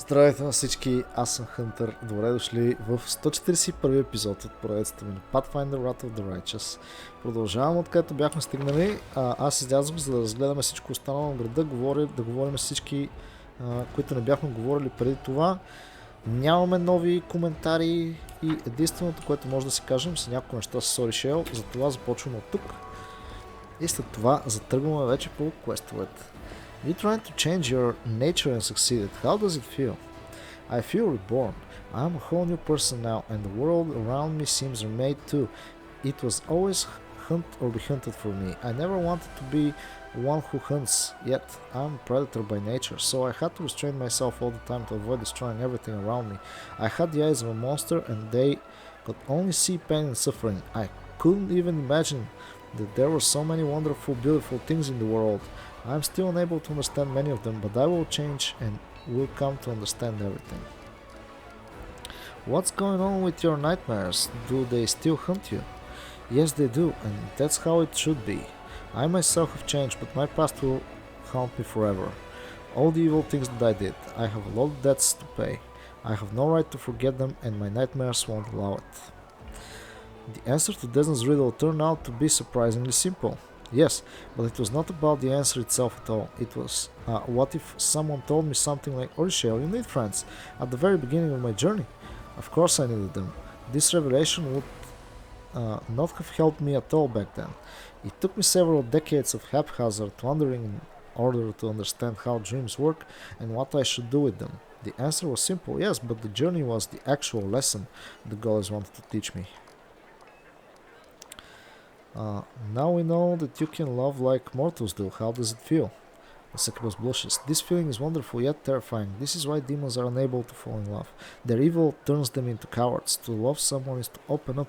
Здравейте на всички, аз съм Хънтър. Добре дошли в 141 епизод от поредицата ми на Pathfinder, Wrath of the Righteous. Продължавам откъдето бяхме стигнали. Аз излязох, за да разгледаме всичко останало на града, да говорим с всички, които не бяхме говорили преди това. Нямаме нови коментари и единственото, което може да си кажем, са някои неща с Sorry Shell, затова започваме от тук. И след това затръгваме вече по квестовете. You trying to change your nature and succeeded. How does it feel? I feel reborn. I am a whole new person now, and the world around me seems remade too. It was always hunt or be hunted for me. I never wanted to be one who hunts, yet I am a predator by nature, so I had to restrain myself all the time to avoid destroying everything around me. I had the eyes of a monster, and they could only see pain and suffering. I couldn't even imagine that there were so many wonderful, beautiful things in the world. I'm still unable to understand many of them, but I will change and will come to understand everything. What's going on with your nightmares? Do they still haunt you? Yes, they do, and that's how it should be. I myself have changed, but my past will haunt me forever. All the evil things that I did, I have a lot of debts to pay. I have no right to forget them, and my nightmares won't allow it. The answer to Desmond's riddle turned out to be surprisingly simple. Yes, but it was not about the answer itself at all. It was, what if someone told me something like, Orishale, you need friends, at the very beginning of my journey? Of course I needed them. This revelation would not have helped me at all back then. It took me several decades of haphazard wandering in order to understand how dreams work and what I should do with them. The answer was simple, yes, but the journey was the actual lesson the gods wanted to teach me. Now we know that you can love like mortals do. How does it feel? The succubus blushes. This feeling is wonderful yet terrifying. This is why demons are unable to fall in love. Their evil turns them into cowards. To love someone is to open up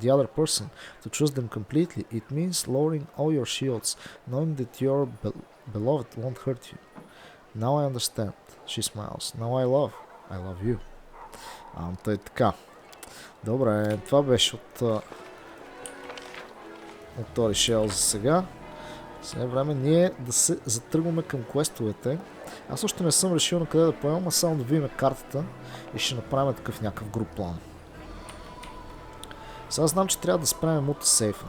the other person, to trust them completely. It means lowering all your shields, knowing that your beloved won't hurt you. Now I understand. She smiles. Now I love you. Тъй така. Добре, това беше от Orishale за сега. Сега е време ние да се затръгваме към квестовете. Аз още не съм решил на къде да поемам, а само да видим картата и ще направим такъв някакъв груп план. Сега знам, че трябва да спрем мута сейфа.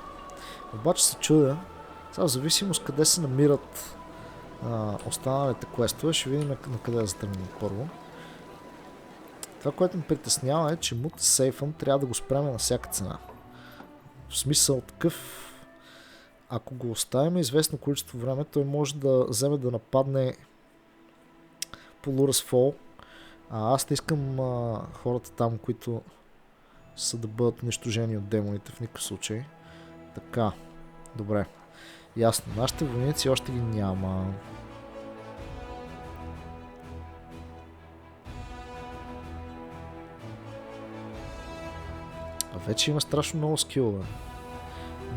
Обаче се чудя, сега в зависимост къде се намират останалите квестове, ще видим на къде да затръгнем първо. Това, което ме притеснява е, че мута сейфа трябва да го спрем на всяка цена. В смисъл такъв, ако го оставим известно количество време, той може да вземе да нападне полуразфол. Аз не искам хората там, които са да бъдат унищожени от демоните в никакъв случай. Така, добре. Ясно, нашите войници още ги няма. А вече има страшно много скилове.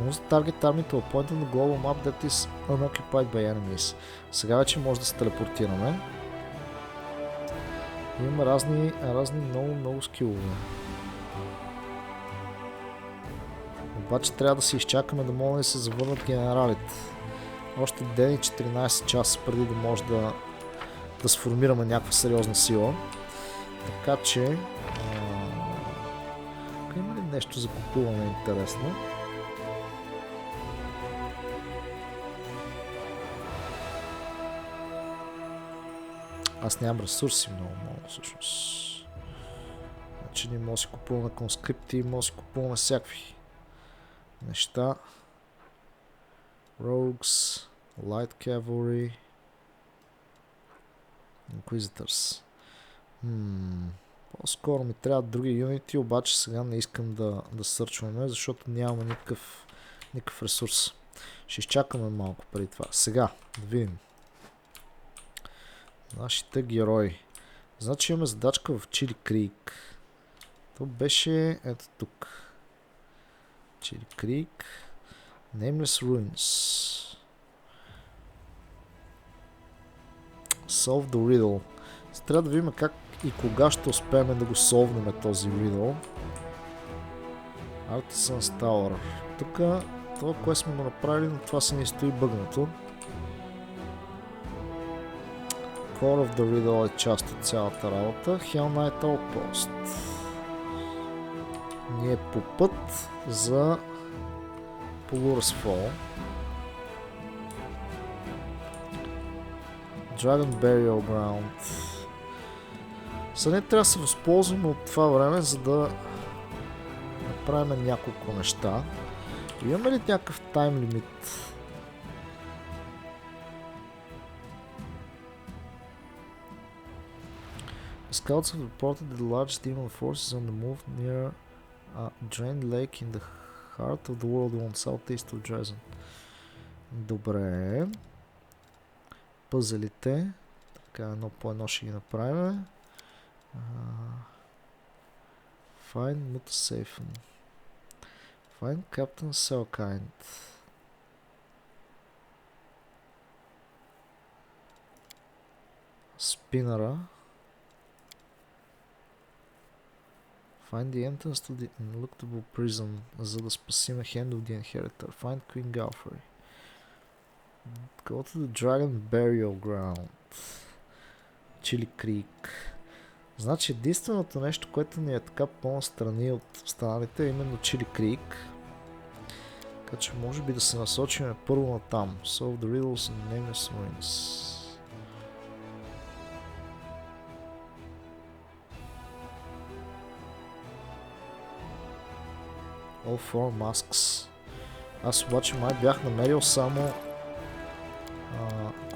Може да target army to a point on the global map that is unoccupied by enemies. Сега вече може да се телепортираме. Имаме разни много скилове. Обаче трябва да се изчакаме да могат да се завърнат генералите. Още ден и 14 часа преди да може да сформираме някаква сериозна сила. Така че има ли нещо за купуване интересно? Аз нямам ресурси много всъщност. Значи ние може да си купуваме конскрипти, може да си купуваме всякакви неща. Rogues, Light Cavalry, Inquisitors. По-скоро ми трябват други юнити, обаче сега не искам да сърчваме, защото нямаме никакъв ресурс. Ще изчакаме малко преди това. Сега, да видим. Нашите герои. Значи имаме задачка в Чили Крик. То беше ето тук. Чили Крик. Nameless Ruins. Solve the Riddle. Трябва да видим как и кога ще успеем да го солвнем този Riddle. Artisan's Tower. Тук това, което сме го направили, но това се ни стои бъгнато. Core of the Riddle е част от цялата работа. Hell Knight Outpost. Ние по път за Polurus Fall. Dragon Burial Ground. Сега не трябва да се възползваме от това време, за да направим няколко неща. Имаме ли някакъв тайм лимит? Scouts have reported that large demon forces on the move near a drained lake in the heart of the world on southeast of Dresden. Добре. Пъзелите. Така едно по едно ще ги направим. Find Mutasafen. Find Captain Selkind. Спинъра. Find the entrance to the ineluctable prison, за да спасим Hand of the Inheritor. Find Queen Galfrey. Go to the Dragon Burial Ground. Chili Creek. Значи единственото нещо, което ни е така по-настрани от останалите е именно Chili Creek. Така че може би да се насочим първо на там. Solve the riddles and nameless ruins. All four masks. Аз обаче май бях намерил само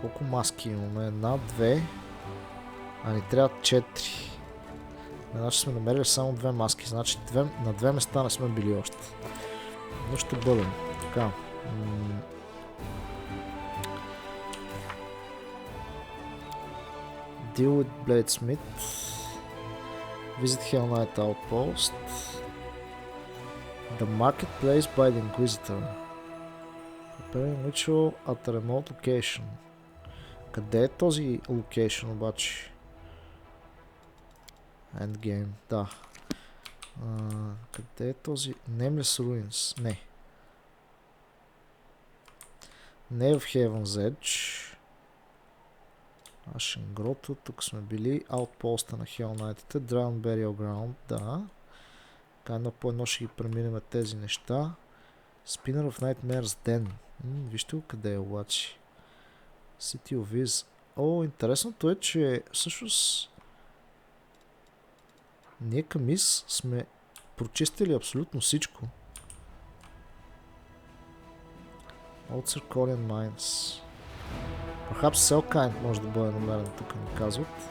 колко маски имаме? Една, две, а ни трябват 4. Значи сме намерили само 2 маски, значи на 2 места не сме били още. Но ще бъдем. Така. Deal with Bladesmith. Visit Hell Knight Outpost. The Marketplace by the Inquisitor. Preparing ritual at a remote location. Къде е този локейшн обаче? Endgame, да. Къде е този? Nameless Ruins? Не. Не е в Heaven's Edge. Ashen Grotto, тук сме били. Outpost на Hell Knight-ите. Dragon Burial Ground, да. Така едно по едно ще ги преминем тези неща. Spinner of Nightmare's Den. Вижте го къде е обаче. City of Viz. О, интересното е, че всъщност ние към МИС сме прочистили абсолютно всичко. Old Circonian Mines. Perhaps Selkind може да бъде намерен, тук ни казват.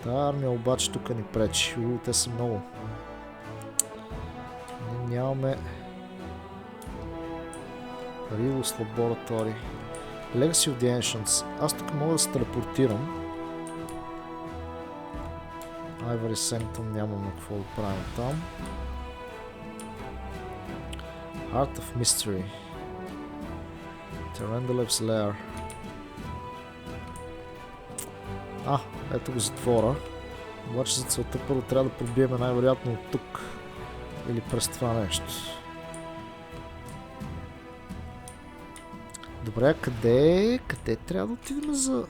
Та армия обаче тук ни пречи. Те са много. Ние нямаме Riddles Laboratory. Legacy of the Ancients. Аз тук мога да се телепортирам. Ivory Sanctum нямаме какво да правим там. Heart of Mystery. Terendalev's Lair. Ето го затвора. Обаче за целта първо трябва да пробиеме най-вероятно от тук. Или през това нещо. Добре, къде трябва да отидем за...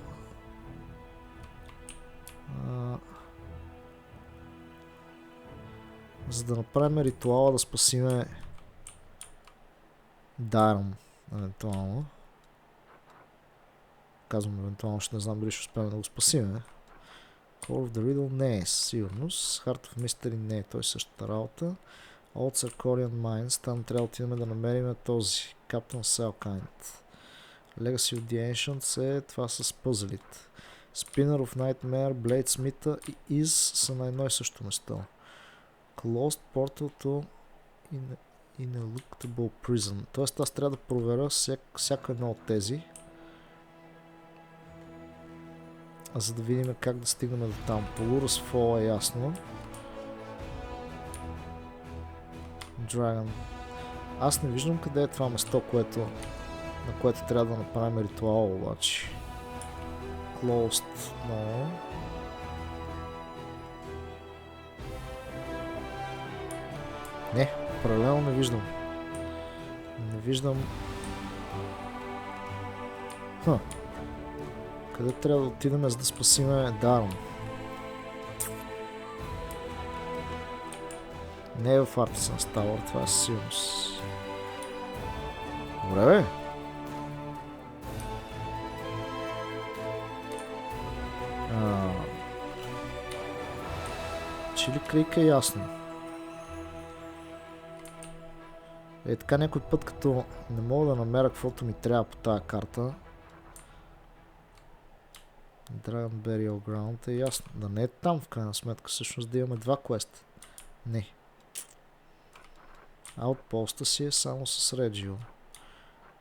за да направим ритуала да спасиме Даръм, евентуално. Казвам евентуално, ще не знам дали ще успеем да го спасиме. Core of the Riddle не е сигурност. Heart of Mystery не е, той е същата работа. Old Circonian Mines, там трябва да отидем да намерим този Captain Selkind. Legacy of the Ancients е това с пъзелите. Spinner of Nightmare, Bladesmith и Iz са на едно и също место. Closed Portal to Ineluctable Prison. Тоест аз трябва да проверя всяко едно от тези, за да видим как да стигнем до там. Polurus Fall е ясно. Dragon. Аз не виждам къде е това место, на което трябва да направим ритуал обаче. Closed. No. Не, паралелно не виждам. Не виждам. Къде трябва да отидем, за да спасиме Дарон? Не е в Артисънс Тауър, това е със сигурност. Добре, бе. Чили Крик е ясно. Е така някой път, като не мога да намеря каквото ми трябва по тази карта. Dragon Burial Ground е ясно. Да не е там в крайна сметка, всъщност да имаме два квеста. Не. Аутпоста си е само с Реджио.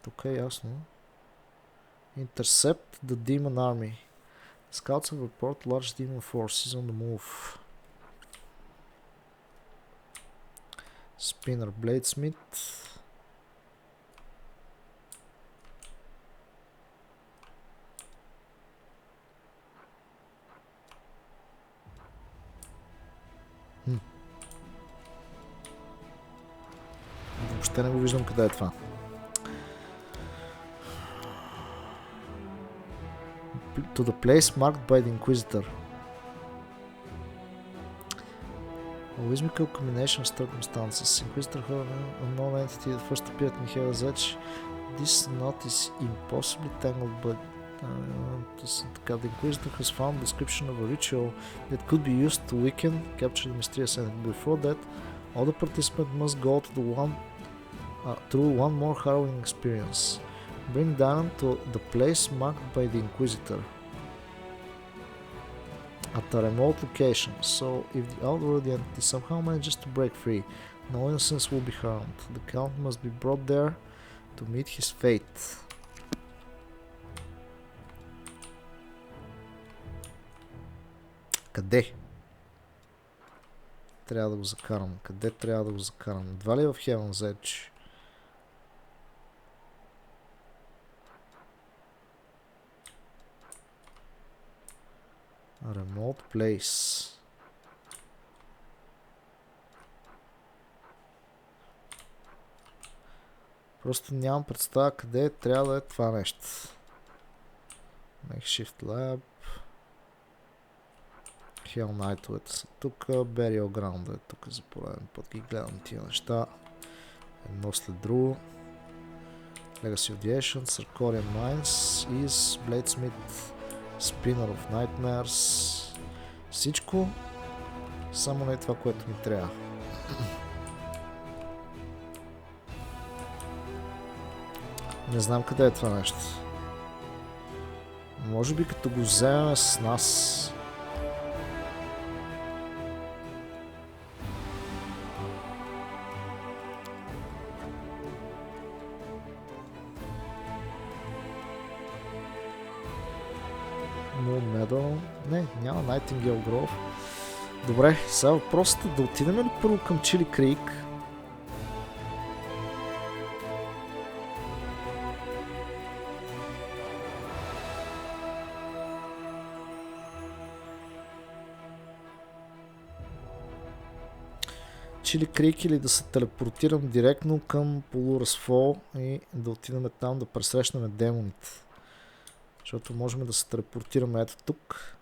Тук е ясно. Intercept the Demon Army. Scouts have reported large demon forces on the move. Spinner Bladesmith. Въобще не го виждам къде е това. To the place marked by the Inquisitor. A whimsical combination of circumstances. Inquisitor heard an unknown entity that first appeared in Hell's Edge. This knot is impossibly tangled, but the Inquisitor has found a description of a ritual that could be used to weaken, capture the mysterious entity. Before that, all the participants must go to through one more harrowing experience. Bring Danon to the place marked by the Inquisitor at a remote location, so if the outward entity somehow manages to break free, no innocence will be harmed. The Count must be brought there to meet his fate. Къде? Трябва да го закарам. Къде трябва да го закарам? Едва ли в Heaven's Edge? Remote place. Просто нямам представа къде трябва да е това нещо. Makeshift Lab. Hell Knight-овете са тук. Burial Ground е тук за пореден път. Ги гледам тия неща. Едно след друго. Legacy Aviation, Sarkorian Mines, Is, Bladesmith, Spinner of Nightmares. Всичко, само не е това, което ми трябва. Не знам къде е това нещо. Може би като го вземем с нас. Не, няма Nightingale Grove. Добре, сега въпросът е да отидем ли първо към Чили Крик? Чили Крик или да се телепортирам директно към полуразфол и да отидем там да пресрещнем демоните. Защото можем да се телепортираме ето тук.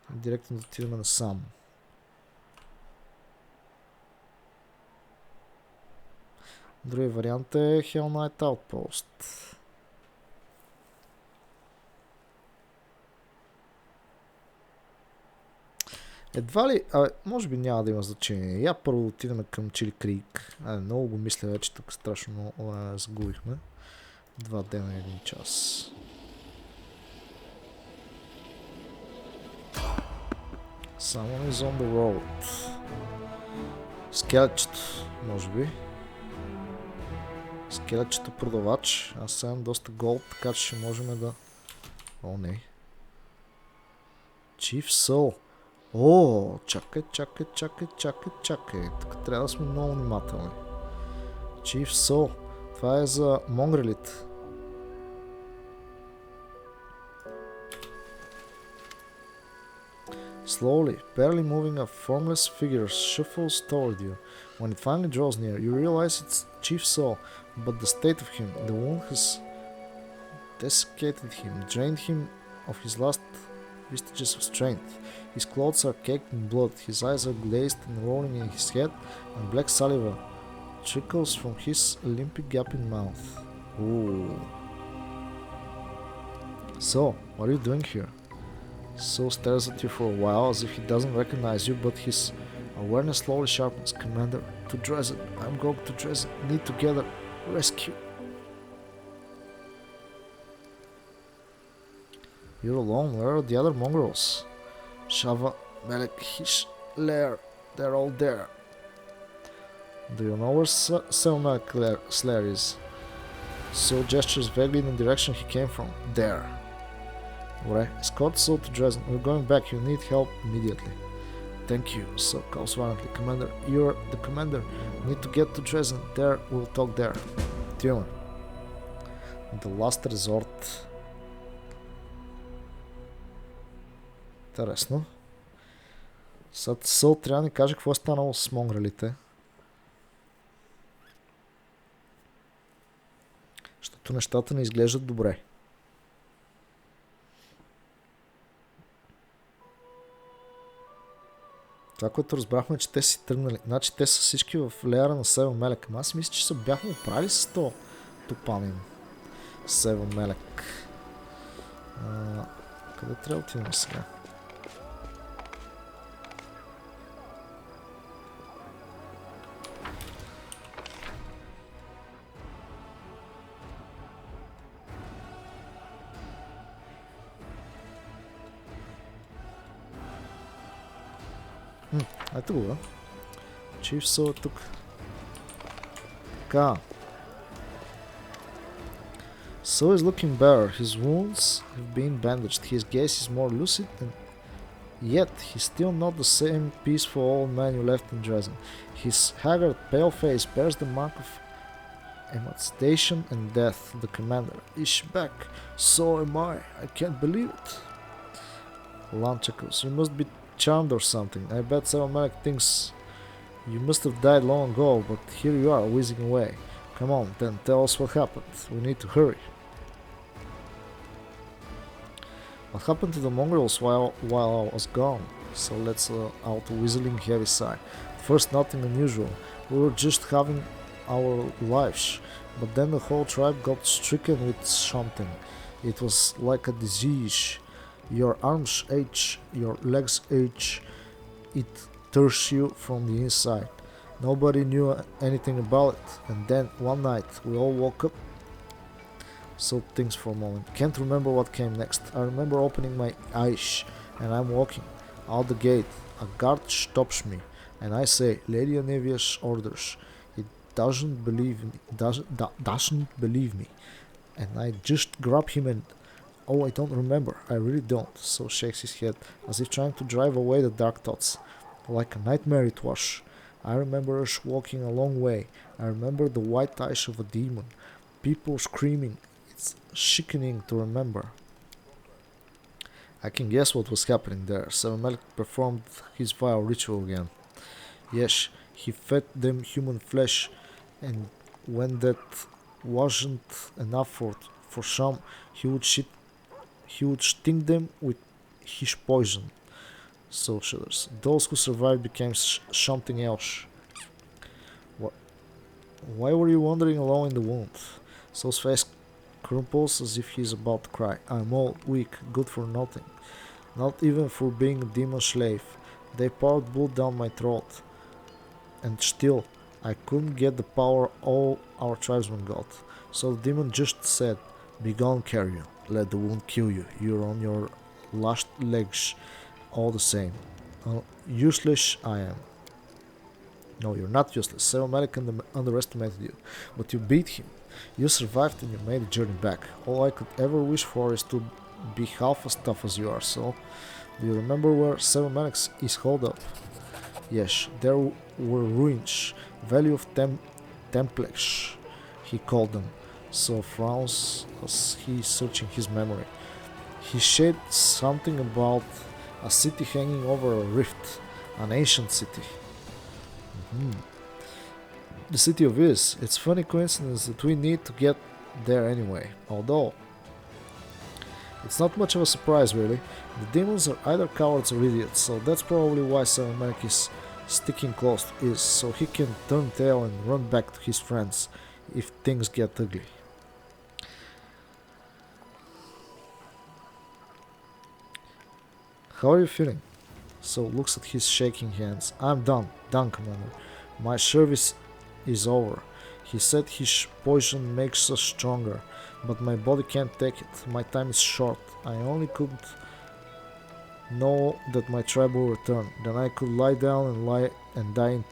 Директно да отидем насам. Другия вариант е Hell Knight Outpost. Едва ли, може би няма да има значение. Я първо да отидем към Чили Крик. Много го мисля вече, тук страшно много загубихме. 2 дена и 1 час. Someone is on the road. Скелетчето, може би. Скелетчето продавач. Аз сега имам доста голд, така че ще можем да... О, не. Chief Soul. О, чакай. Тук трябва да сме много внимателни. Chief Soul. Това е за монгрелите. Slowly, barely moving, a formless figure shuffles toward you. When it finally draws near, you realize it's Chief Soul, but the state of him, the wound has desiccated him, drained him of his last vestiges of strength. His clothes are caked in blood, his eyes are glazed and rolling in his head, and black saliva trickles from his limpy gaping mouth. Ooh. So, what are you doing here? Saul stares at you for a while as if he doesn't recognize you, but his awareness slowly sharpens. Commander, to Dresden. I'm going to Dresden. Need together. Rescue. You're alone. Where are the other mongrels? Shava, Melek, Hish, Lair. They're all there. Do you know where Selma Slayer is? Saul gestures vaguely in the direction he came from. There. Alright, escort Saul to Dresden. We're going back. You need help immediately. Thank you. Saul calls violently. Commander, you're the commander. We need to get to Dresden. There, we'll talk there. Отиваме. The last resort. Интересно. Сега Съл трябва да ни каже какво е станало с монгрелите. Защото нещата не изглеждат добре. Това, което разбрахме, че те си тръгнали. Значи те са всички в леера на Севен Мелек. Ама аз мисля, че се бяхме оправили с то топанин. Севен Мелек. Къде трябва да отидем сега? Ето го, бе. Чиф Съл е тук. Така. Съл is looking better. His wounds have been bandaged. His gaze is more lucid and yet he's still not the same peaceful old man you left in Dresden. His haggard, pale face bears the mark of emancipation and death. The commander is back. So am I. I can't believe it. Lan chuckles. You must be charmed or something. I bet Seven Malek thinks you must have died long ago, but here you are, whizzing away. Come on, then tell us what happened. We need to hurry. What happened to the mongrels while I was gone? So let's out a whistling heavy sigh. First, nothing unusual. We were just having our lives, but then the whole tribe got stricken with something. It was like a disease. Your arms ache, your legs ache, it tears you from the inside. Nobody knew anything about it, and then one night we all woke up. So thinks for a moment. Can't remember what came next. I remember opening my eyes, and I'm walking out the gate. A guard stops me, and I say, Lady Anevia's orders. It doesn't believe me, and I just grab him and oh, I don't remember. I really don't. So shakes his head, as if trying to drive away the dark thoughts. Like a nightmare it was. I remember us walking a long way. I remember the white eyes of a demon. People screaming. It's sickening to remember. I can guess what was happening there. Seven Malik performed his vile ritual again. Yes, he fed them human flesh, and when that wasn't enough for some, he would sting them with his poison. So shudders. Those who survived became something else. Why were you wandering alone in the wound? Soul's face crumples as if he's about to cry. I'm old, weak, good for nothing. Not even for being a demon slave. They poured blood down my throat. And still, I couldn't get the power all our tribesmen got. So the demon just said, be gone, carrion. Let the wound kill you. You're on your last legs all the same. Useless I am. No, you're not useless. Seven Malik underestimated you. But you beat him. You survived and you made the journey back. All I could ever wish for is to be half as tough as you are, so... Do you remember where Seven Malik is holed up? Yes, there were ruins. Valley of Templex, he called them. So frowns as he's searching his memory. He said something about a city hanging over a rift, an ancient city. The city of Is. It's funny coincidence that we need to get there anyway. Although It's not much of a surprise, really. The demons are either cowards or idiots, so that's probably why Samumelek is sticking close to us, so he can turn tail and run back to his friends if things get ugly. How are you feeling? So looks at his shaking hands. I'm done, Commander. My service is over. He said his poison makes us stronger, but my body can't take it. My time is short. I only could know that my tribe will return. Then I could lie down and die in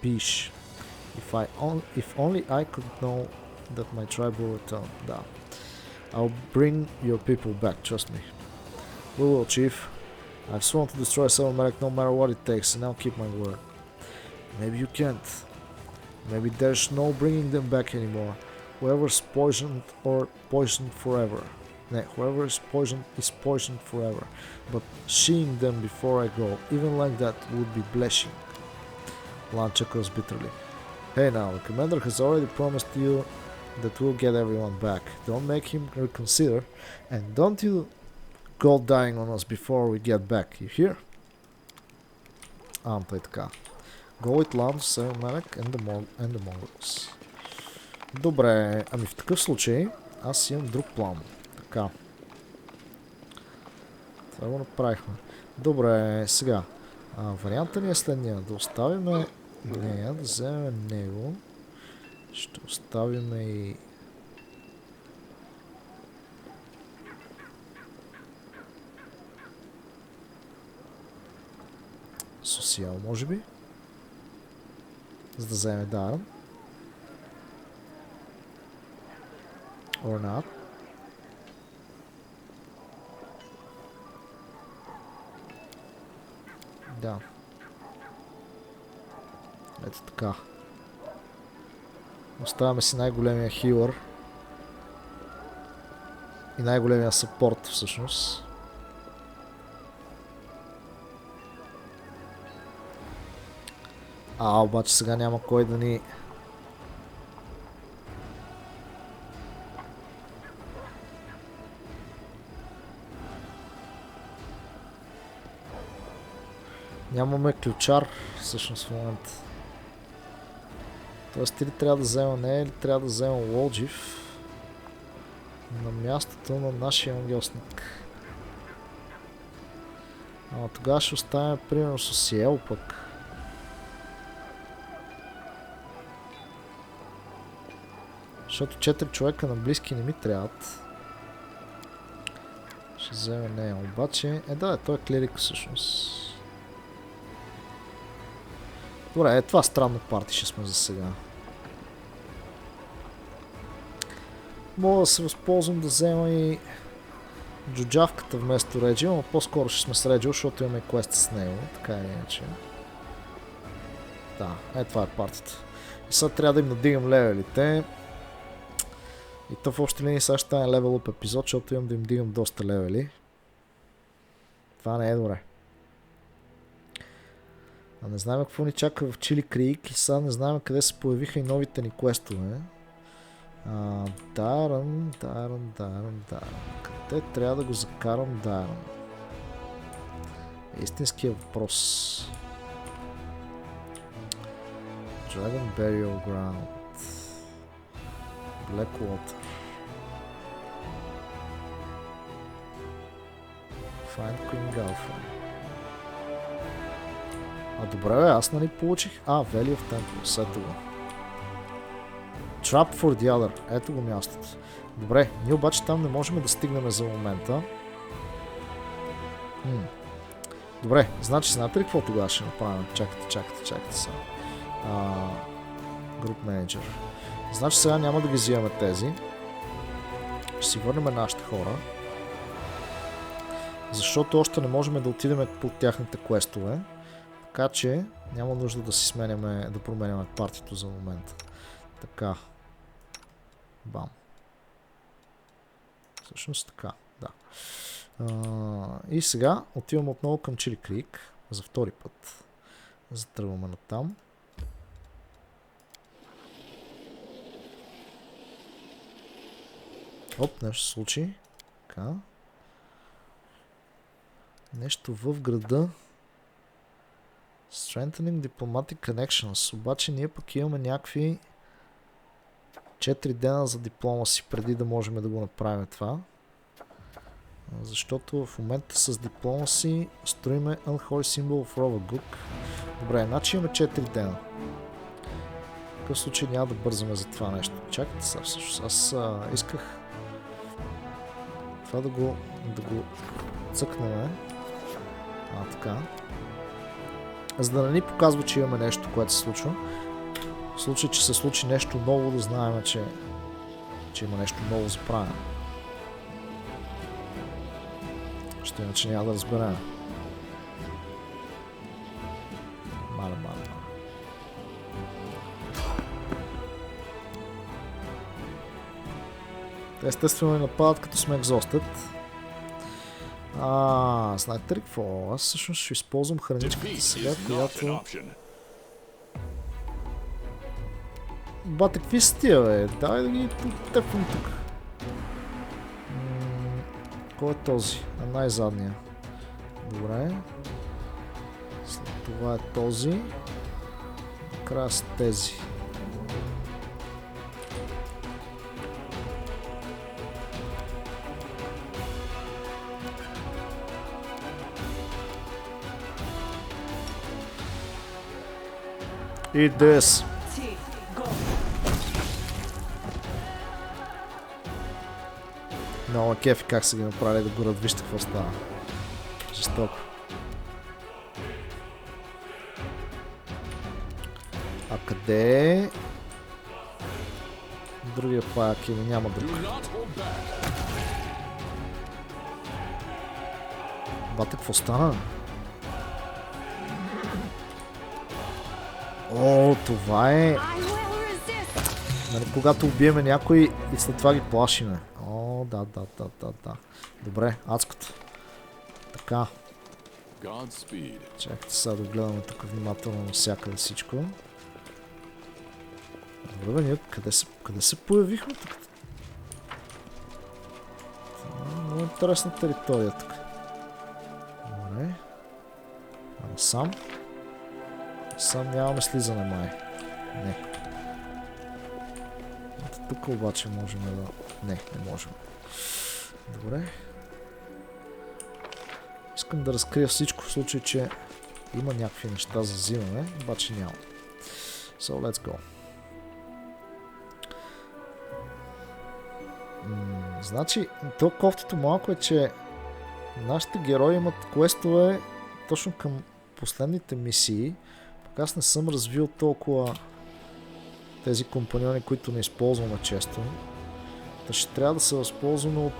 peace. If only I could know that my tribe will return. Da. I'll bring your people back, trust me. We will, Chief. I've sworn to destroy Samumelek no matter what it takes, and I'll keep my word. Maybe you can't. Maybe there's no bringing them back anymore. Whoever's poisoned or poisoned forever. Whoever is poisoned forever. But seeing them before I go, even like that, would be blessing. Lan chuckles bitterly. Hey now, the commander has already promised you that we'll get everyone back. Don't make him reconsider, and don't you go dying on us before we get back. You hear? Тъй така. Go with Lan, Samumelek and the Mongols. Добре, ами в такъв случай аз имам друг план. Така. Това го направихме. Добре, сега. Вариантът ни е следния. Да оставим нея, да вземем него. Ще оставим и... Социал, може би. За да вземе Дарън. Or not. Да. Ето така. Оставяме си най-големия хилър. И най-големия съпорт всъщност. Обаче сега няма кой да ни... Нямаме ключар всъщност в момента. Тоест или трябва да взема нея, или трябва да взема Лоджив на мястото на нашия ангелсник. Тогава ще оставим примерно с Сиел пък. Защото 4 човека на близки не ми трябват. Ще вземе нея. Обаче... да, той е клирик всъщност. Добре, това странно парти ще сме за сега. Мога да се възползвам да взема и джуджавката вместо Реджи, но по-скоро ще сме с Реджи, защото имаме квест с него. Така или иначе. Да, това е партията. И сега трябва да им надигам левелите. И то в общи линии сега ще стане левел up епизод, защото имам да им дигам доста левели. Това не е добре. Не знаем какво ни чака в Чили Крик и сега не знаем къде се появиха и новите ни квестове. Дарън. Къде трябва да го закарам Дарън? Истинският въпрос. Dragon Burial Ground. Blackwater. Find Queen Galfan. Добре бе, аз нали получих... Valley of Temples, ето го. Trap for the other, ето го мястото. Добре, ние обаче там не можем да стигнем за момента. Добре, значи знаете ли какво тогава ще направим? Чакайте сега. Group Manager. Значи сега няма да ги взимаме тези. Ще си върнем нашите хора. Защото още не можем да отидем под тяхните квестове. Така че няма нужда да си сменяме, да променяме партито за момента. Така. Бам. Всъщност така, да. И сега отивам отново към Чили Крик за втори път. Затръгваме натам. Нещо се случи. Така. Нещо в града. Strengthening diplomatic connections. Обаче ние пък имаме някакви 4 дена за диплома си преди да можем да го направим това. Защото в момента с диплома си строиме Unholy Symbol of Rovaguk. Добре, значи имаме 4 дена. В такъв случай няма да бързаме за това нещо. Чакайте сега всъщност. Аз исках това да го цъкнем. Така. За да не ни показва, че имаме нещо, което се случва. В случай, че се случи нещо ново, да знаем, че има нещо ново за правене. Ще иначе няма да разберем. Мале. Те естествено ни нападат, като сме екзостът. Знаете ли какво? Аз всъщност ще използвам храничката сега, която... Бате, какви са тия, бе? Давай да ги тепвам тук. Кой е този? Най-задния. Добре. След това е този. Накрая са тези. И дес. Много кефи как са ги направили да горят. Вижте какво става. Жестоко. А къде е другия паяк или няма друг? Бате, какво стана? О, това е... Нали, когато убиеме някой и след това ги плашиме. О, да. Добре, адското. Така. Чакайте сега да гледаме тук внимателно навсякъде всичко. Добре, ние къде се появихме тук? Много интересна територия тук. Добре. Сам нямаме слизане, май. Не. Тук обаче можем да... Не можем. Добре. Искам да разкрия всичко в случай, че има някакви неща за взимане, обаче няма. So, let's go. Значи, то кофтото малко е, че нашите герои имат квестове точно към последните мисии. Пък аз не съм развил толкова тези компаньони, които не използваме често. Та ще трябва да се възползваме от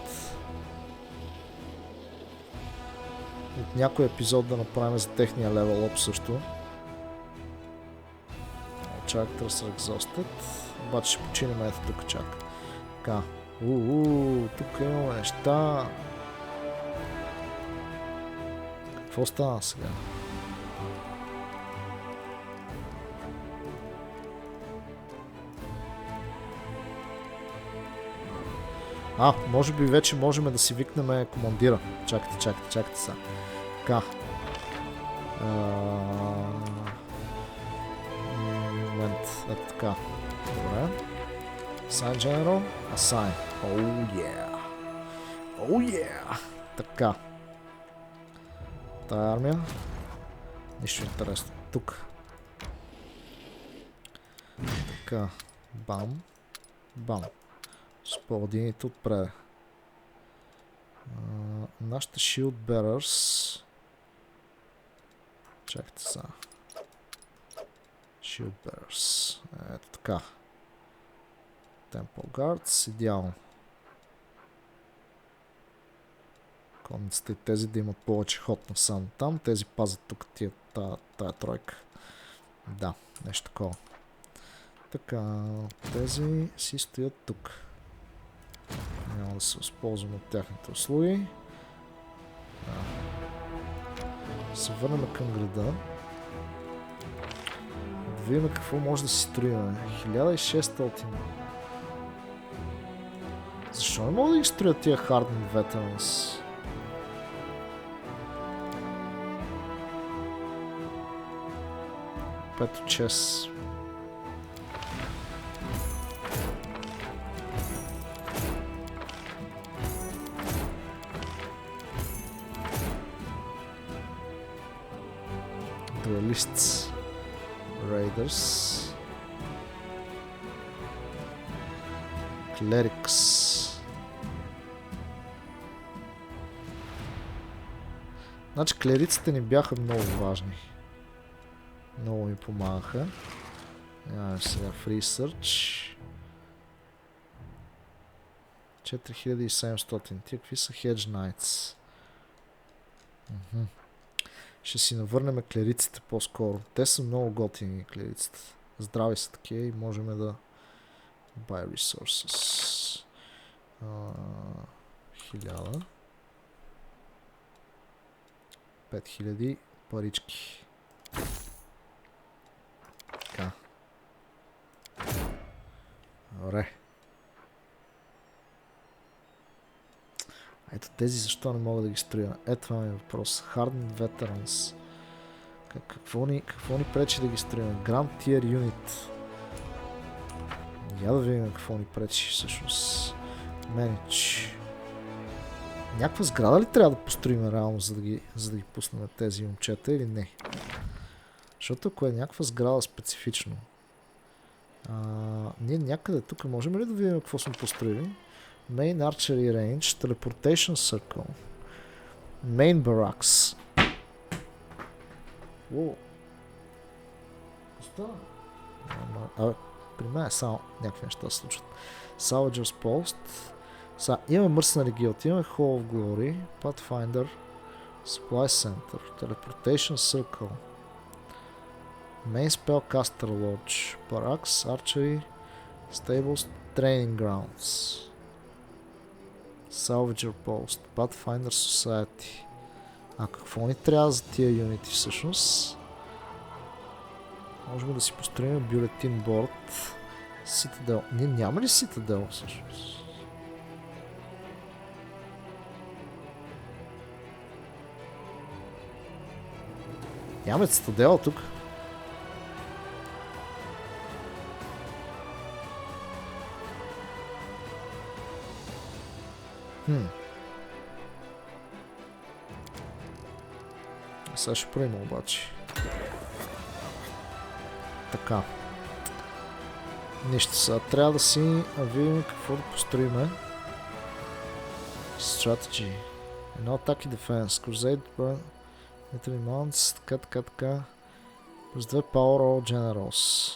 някой епизод да направим за техния левел оп също. Characters are exhausted. Обаче ще починем ето тук чак. Така. Тук имаме неща. Какво стана сега? Може би вече можем да си викнем командира. Чакайте сега. Така. Момент. Ето така. Добре. Assign General. Assign. Oh yeah. Така. Тая армия. Нищо интересно. Тук. Така. Бам. С паладините отпред. Нашите Shield Bearers. Чакайте сега. Shield Bearers. Ето така. Temple Guards. Идеално. Конниците и тези да имат повече ход насам там. Тези пазят тук тая тройка. Да, нещо такова. Така, тези си стоят тук. Няма да се възползвам от тяхните услуги. Се върнем към града. Да видим какво може да си строим. 1600. Защо не мога да ги строя тия Hardened Veterans? 5 от 6. Duelists. Raiders. Clerics. Значи клериците ни бяха много важни. Много ми помагаха. Нямаме сега в Research. 4700. Тия какви са Hedge Knights? Ще си навърнем клериците по-скоро. Те са много готини клериците. Здрави са такива и можем да buy resources. 1000. 5000 парички. Така. Добре. Ето тези защо не мога да ги строя? Ето това ми е въпрос. Hardened Veterans. Какво ни пречи да ги строим? Grand Tier Unit. Я да видим какво ни пречи всъщност. Manage. Някаква сграда ли трябва да построим реално, за да ги пуснем тези момчета или не? Защото ако е някаква сграда специфично. Ние някъде тук можем ли да видим какво сме построили? Main Archery Range, Teleportation Circle, Main Barracks. Уоу. Абе, при мен само някакви неща се случват. Salvagers Post. Имаме Mercenary Guild, имаме Hall of Glory, Pathfinder, Supply Center, Teleportation Circle, Main Spellcaster Lodge, Barracks, Archery, Stables, Training Grounds, Salvager Post, Pathfinder Society. Какво ни трябва за тия юнити всъщност? Можем да си построим бюлетин борд. Citadel. Ние няма ли Citadel всъщност? Нямаме Citadel тук. Сега ще правим обаче. Така. Нищо сега. Трябва да си видим какво да построиме. Strategy. Едно атаки defense. Crusade burn. Military mounts. Така. Плюс 2 power all generals.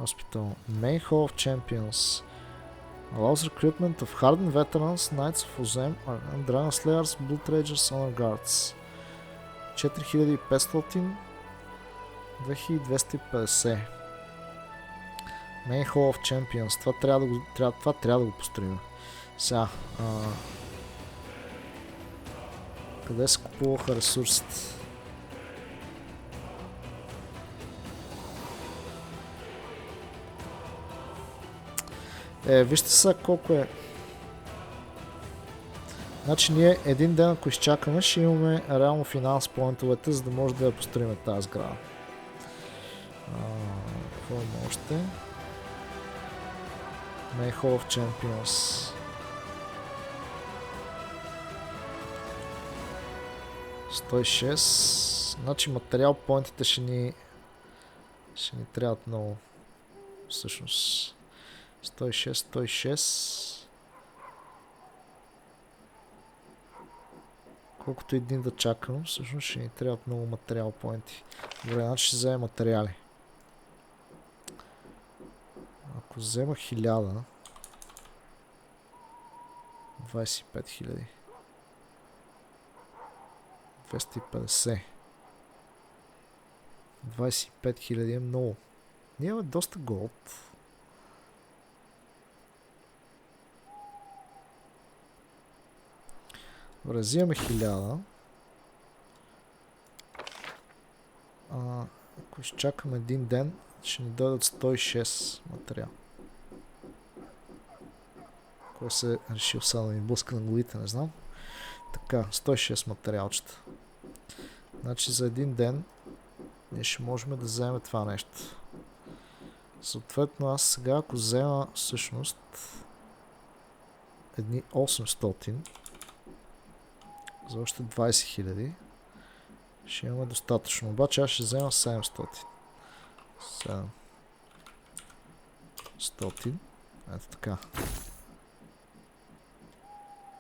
Hospital. Main hall of champions. Allows recruitment of hardened veterans, knights of Ozem, and dragon slayers, blood ragers, honor guards. 4500. 2250. Main Hall of Champions. Това трябва да го построим. Сега. Къде се купуваха ресурсите? Вижте сега колко е. Значи ние един ден, ако изчакаме, ще имаме реално финанс поинтовете, за да може да я построим тази сграда. Какво има още? Main Hall of Champions. 106. Значи материал поинтите ще ни трябват много. Всъщност. 106. Колкото един да чакам, всъщност ще ни трябват много материал поинти. Добре, значи ще взема материали. Ако взема 1000, 25 000, 250, 25 000 е много. Ние имаме доста голд. Добре, взимаме 1000. Ако изчакаме един ден, ще ни дойдат 106 материал. Кой се е решил сега да ми блъска на главите, не знам. Така, 106 материалчета. Значи за един ден ние ще можем да вземем това нещо. Съответно аз сега, ако взема всъщност едни 800 за още 20 000, ще имаме достатъчно. Обаче аз ще взема 700. 700. Ето така.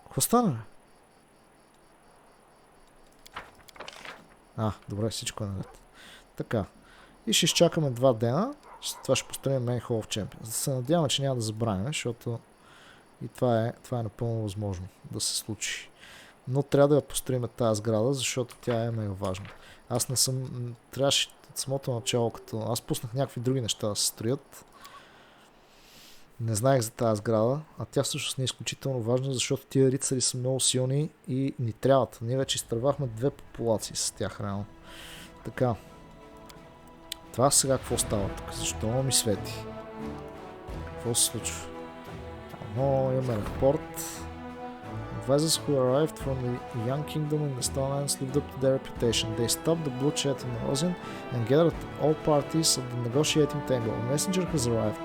Какво стана, бе? Добре, всичко е наред. Така. И ще изчакаме 2 дена. Това ще построим Main Hall of Champions. Да се надяваме, че няма да забравим, защото и това е напълно възможно да се случи. Но трябва да я построим тази сграда, защото тя е мега важна. Аз не съм... Трябваше от самото начало, като... Аз пуснах някакви други неща да се строят. Не знаех за тази сграда, а тя всъщност не е изключително важна, защото тия рицари са много силни и ни трябват. Ние вече изтървахме 2 популации с тях реално. Така. Това сега какво става тук? Защо ми свети? Какво се случва? Имаме репорт. Advisors who arrived from the Young Kingdom in the Stonelands lived up to their reputation. They stopped the bloodshed and erosion and gathered all parties at the negotiating table. A messenger has arrived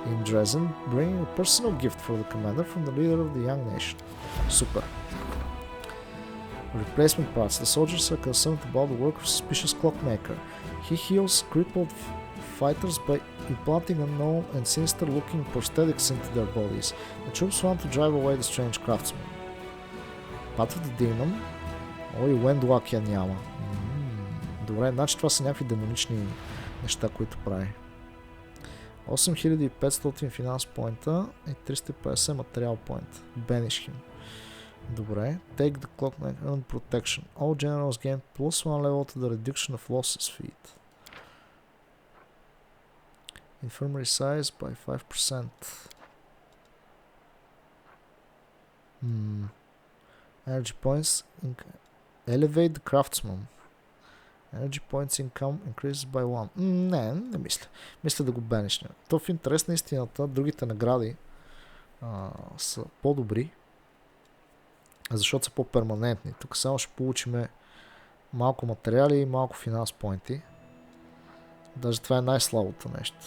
in Dresden, bringing a personal gift for the commander from the leader of the young nation. Super. Replacement parts. The soldiers are concerned about the work of suspicious clockmaker. He heals crippled fighters by implanting unknown and sinister-looking prosthetics into their bodies. The troops want to drive away the strange craftsman. Path of the Demon. Wendlock я няма. Добре, значи това са някакви демонични неща, които прави. 8500 финанс поинта и 350 материал поинта. Banish him. Добре. Take the clock and earn protection. All generals gain plus 1 level to the reduction of losses feat. Infirmary size by 5%. Energy points. Elevate the craftsman. Energy points income increases by 1. Не мисля. Мисля да го бенишнем. То в интерес на истината, другите награди са по-добри, защото са по-перманентни. Тук само ще получим малко материали и малко финанс поинти. Даже това е най-слабото нещо.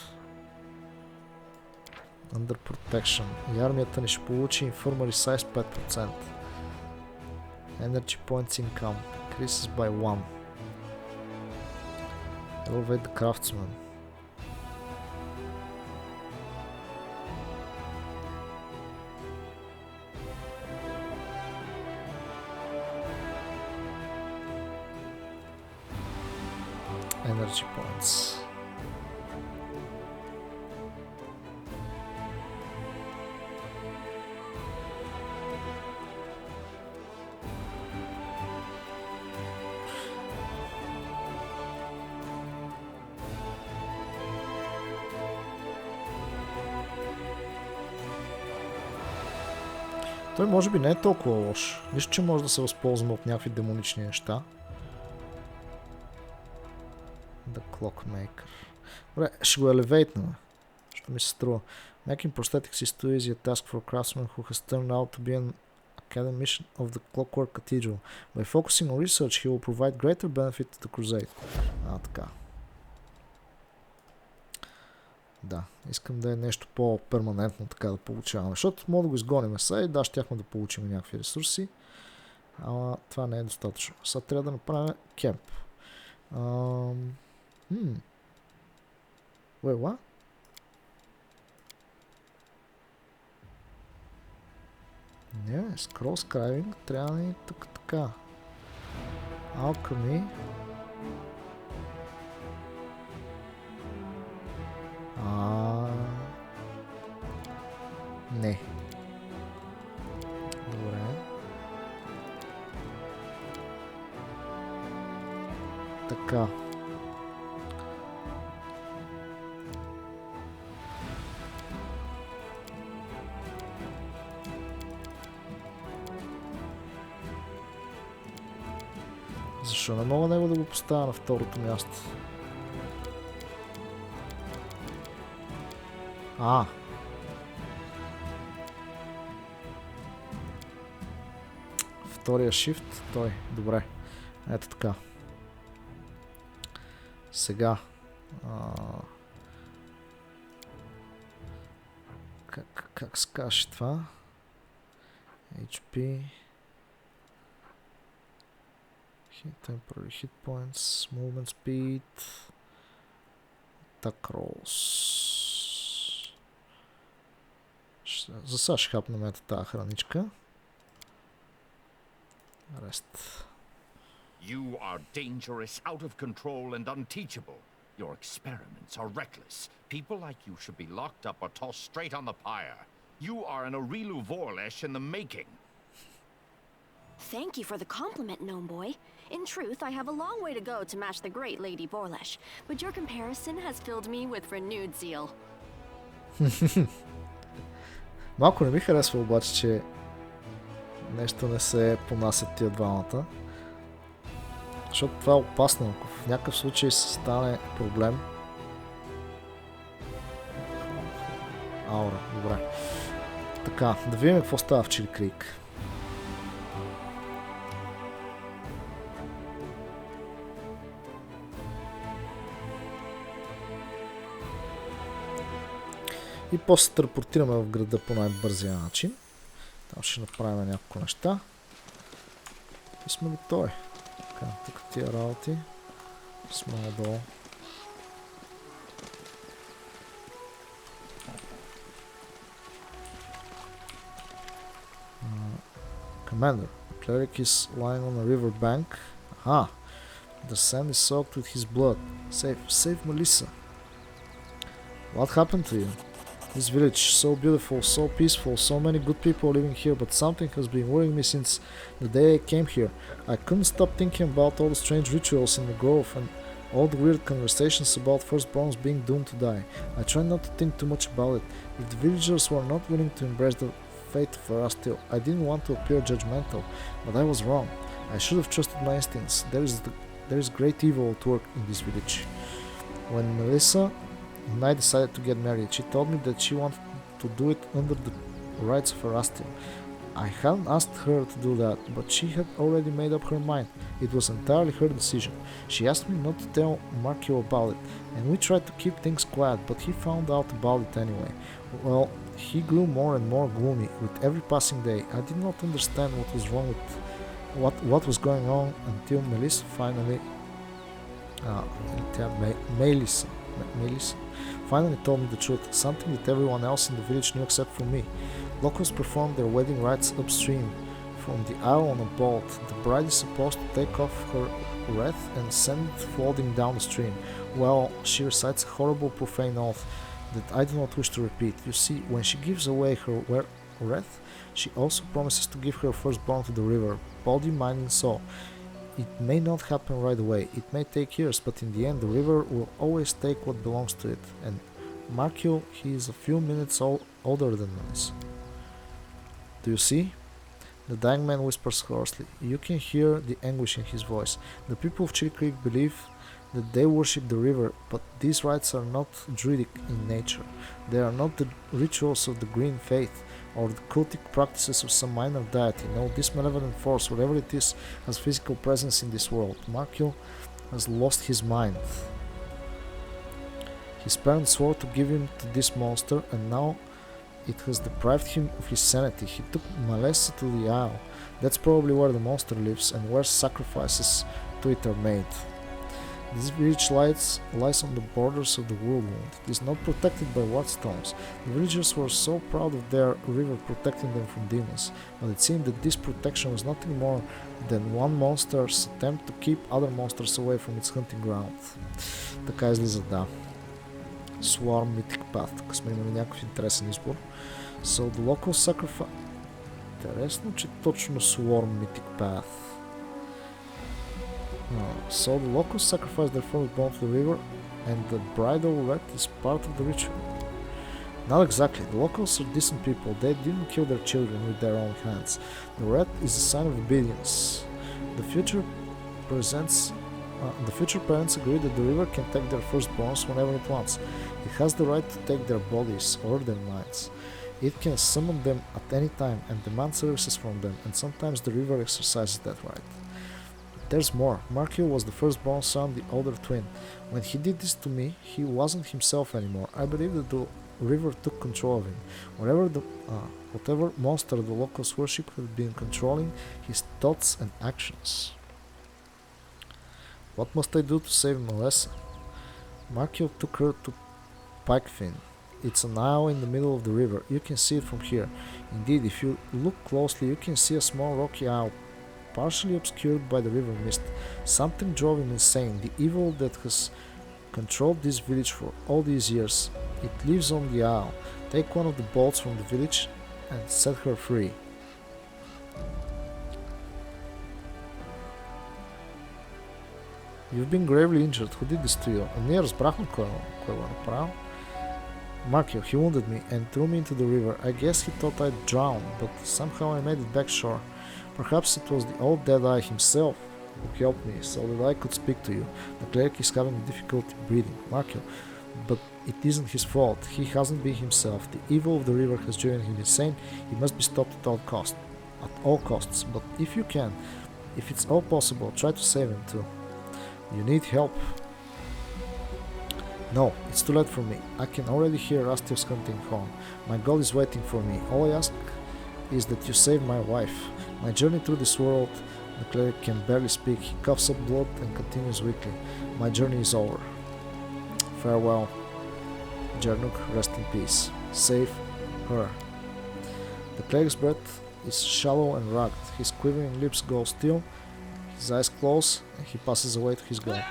Under protection. И армията ни ще получи Infirmary size 5%. Energy points income increases by 1. Elevate the craftsman. Energy points. Той може би не е толкова лош. Нищо, че може да се възползваме от някакви демонични неща. The Clockmaker. Добре, ще го елевейтнем. Що ми се струва. Making prosthetics is too easy a task for a craftsman who has turned out to be an academician of the Clockwork Cathedral. By focusing on research, he will provide greater benefit to the crusade. Така. Да, искам да е нещо по-перманентно така да получаваме, защото мога да го изгоним сега и да, щяхме да получим някакви ресурси, ама това не е достатъчно. Сега трябва да направим кемп. Wait, what? Не, scroll scribing трябва да ни тук така. Alchemy. Не. Добре. Така. Защо не мога него да го поставя на второто място? Втория shift, той. Добре. Ето така. Сега. Как се каже това? HP. Temporary hit points, movement speed, attack rolls. За сега ще хапнем ето тази храничка. Rest. You are dangerous, out of control, and unteachable. Your experiments are reckless. People like you should be locked up or tossed straight on the pyre. You are an Aurilu Vorlesh in the making. Thank you for the compliment, gnome boy. In truth, I have a long way to go to match the great Lady Vorlesh, but your comparison has filled me with renewed zeal. Малко не ми харесва обаче, че нещо не се понасят тия двамата. Защото това е опасно, ако в някакъв случай се стане проблем. Аура, добре. Така, да видим какво става в Чили Крик. И после се телепортираме в града по най-бързия начин. Там ще направим няколко неща. И сме готови. Така, тук тия работи сме надолу. Commander, the cleric is lying on a river bank. Aha! The sand is soaked with his blood. Save Melissa. What happened to you? This village, so beautiful, so peaceful, so many good people living here, but something has been worrying me since the day I came here. I couldn't stop thinking about all the strange rituals in the grove and all the weird conversations about firstborns being doomed to die. I tried not to think too much about it. If the villagers were not willing to embrace the fate of Erastil, I didn't want to appear judgmental, but I was wrong. I should have trusted my instincts. There is great evil at work in this village. When Melissa and I decided to get married, she told me that she wanted to do it under the rights of Erastil. I hadn't asked her to do that, but she had already made up her mind. It was entirely her decision. She asked me not to tell Markio about it, and we tried to keep things quiet, but he found out about it anyway. Well, he grew more and more gloomy with every passing day. I did not understand what was wrong with what was going on until Melissa finally finally told me the truth, something that everyone else in the village knew except for me. Locals performed their wedding rites upstream from the isle on a boat. The bride is supposed to take off her wreath and send it floating down the stream. Well, she recites a horrible profane oath that I do not wish to repeat. You see, when she gives away her wreath, she also promises to give her firstborn to the river, body, mind and soul. It may not happen right away, it may take years, but in the end the river will always take what belongs to it. And Markio, he is a few minutes older than us. Do you see? The dying man whispers hoarsely. You can hear the anguish in his voice. The people of Chili Creek believe that they worship the river, but these rites are not druidic in nature. They are not the rituals of the green faith, or the cultic practices of some minor deity. No, this malevolent force, whatever it is, has physical presence in this world. Markio has lost his mind. His parents swore to give him to this monster, and now it has deprived him of his sanity. He took Melissa to the isle. That's probably where the monster lives and where sacrifices to it are made. This village lies on the borders of the whirlwind. It is not protected by watchstones. The villagers were so proud of their river protecting them from demons, but it seemed that this protection was nothing more than one monster's attempt to keep other monsters away from its hunting ground. Така излиза, да. Swarm Mythic Path. Тук сме имали някакъв интересен избор. So the local sacrifice... Интересно, че точно Swarm Mythic Path. So the locals sacrifice their firstborn to the river, and the bridal wreath is part of the ritual. Not exactly. The locals are decent people. They didn't kill their children with their own hands. The wreath is a sign of obedience. The future parents agree that the river can take their firstborns whenever it wants. It has the right to take their bodies or their minds. It can summon them at any time and demand services from them, and sometimes the river exercises that right. there's more. Markio was the firstborn son, the older twin. When he did this to me, he wasn't himself anymore. I believe that the river took control of him. Whatever monster the locals worship had been controlling his thoughts and actions. What must I do to save Melissa? Markio took her to Pikefin. It's an isle in the middle of the river. You can see it from here. Indeed, if you look closely, you can see a small rocky isle, partially obscured by the river mist. Something drove him insane. The evil that has controlled this village for all these years. It lives on the isle. Take one of the bolts from the village and set her free. You've been gravely injured. Who did this to you? Ние разбрахме кой го направил. Markio, he wounded me and threw me into the river. I guess he thought I'd drown, but somehow I made it back shore. Perhaps it was the old Deadeye himself who helped me, so that I could speak to you. The cleric is having difficulty breathing. Markio, but it isn't his fault. He hasn't been himself. The evil of the river has driven him insane. He must be stopped at all costs. But if you can, if it's all possible, try to save him too. You need help. No, it's too late for me. I can already hear Rastil's hunting horn. My God is waiting for me. All I ask is that you save my wife. My journey through this world, the cleric can barely speak. He coughs up blood and continues weakly. My journey is over. Farewell. Jernuk, rest in peace. Save her. The cleric's breath is shallow and rugged. His quivering lips go still. His eyes close and he passes away to his God.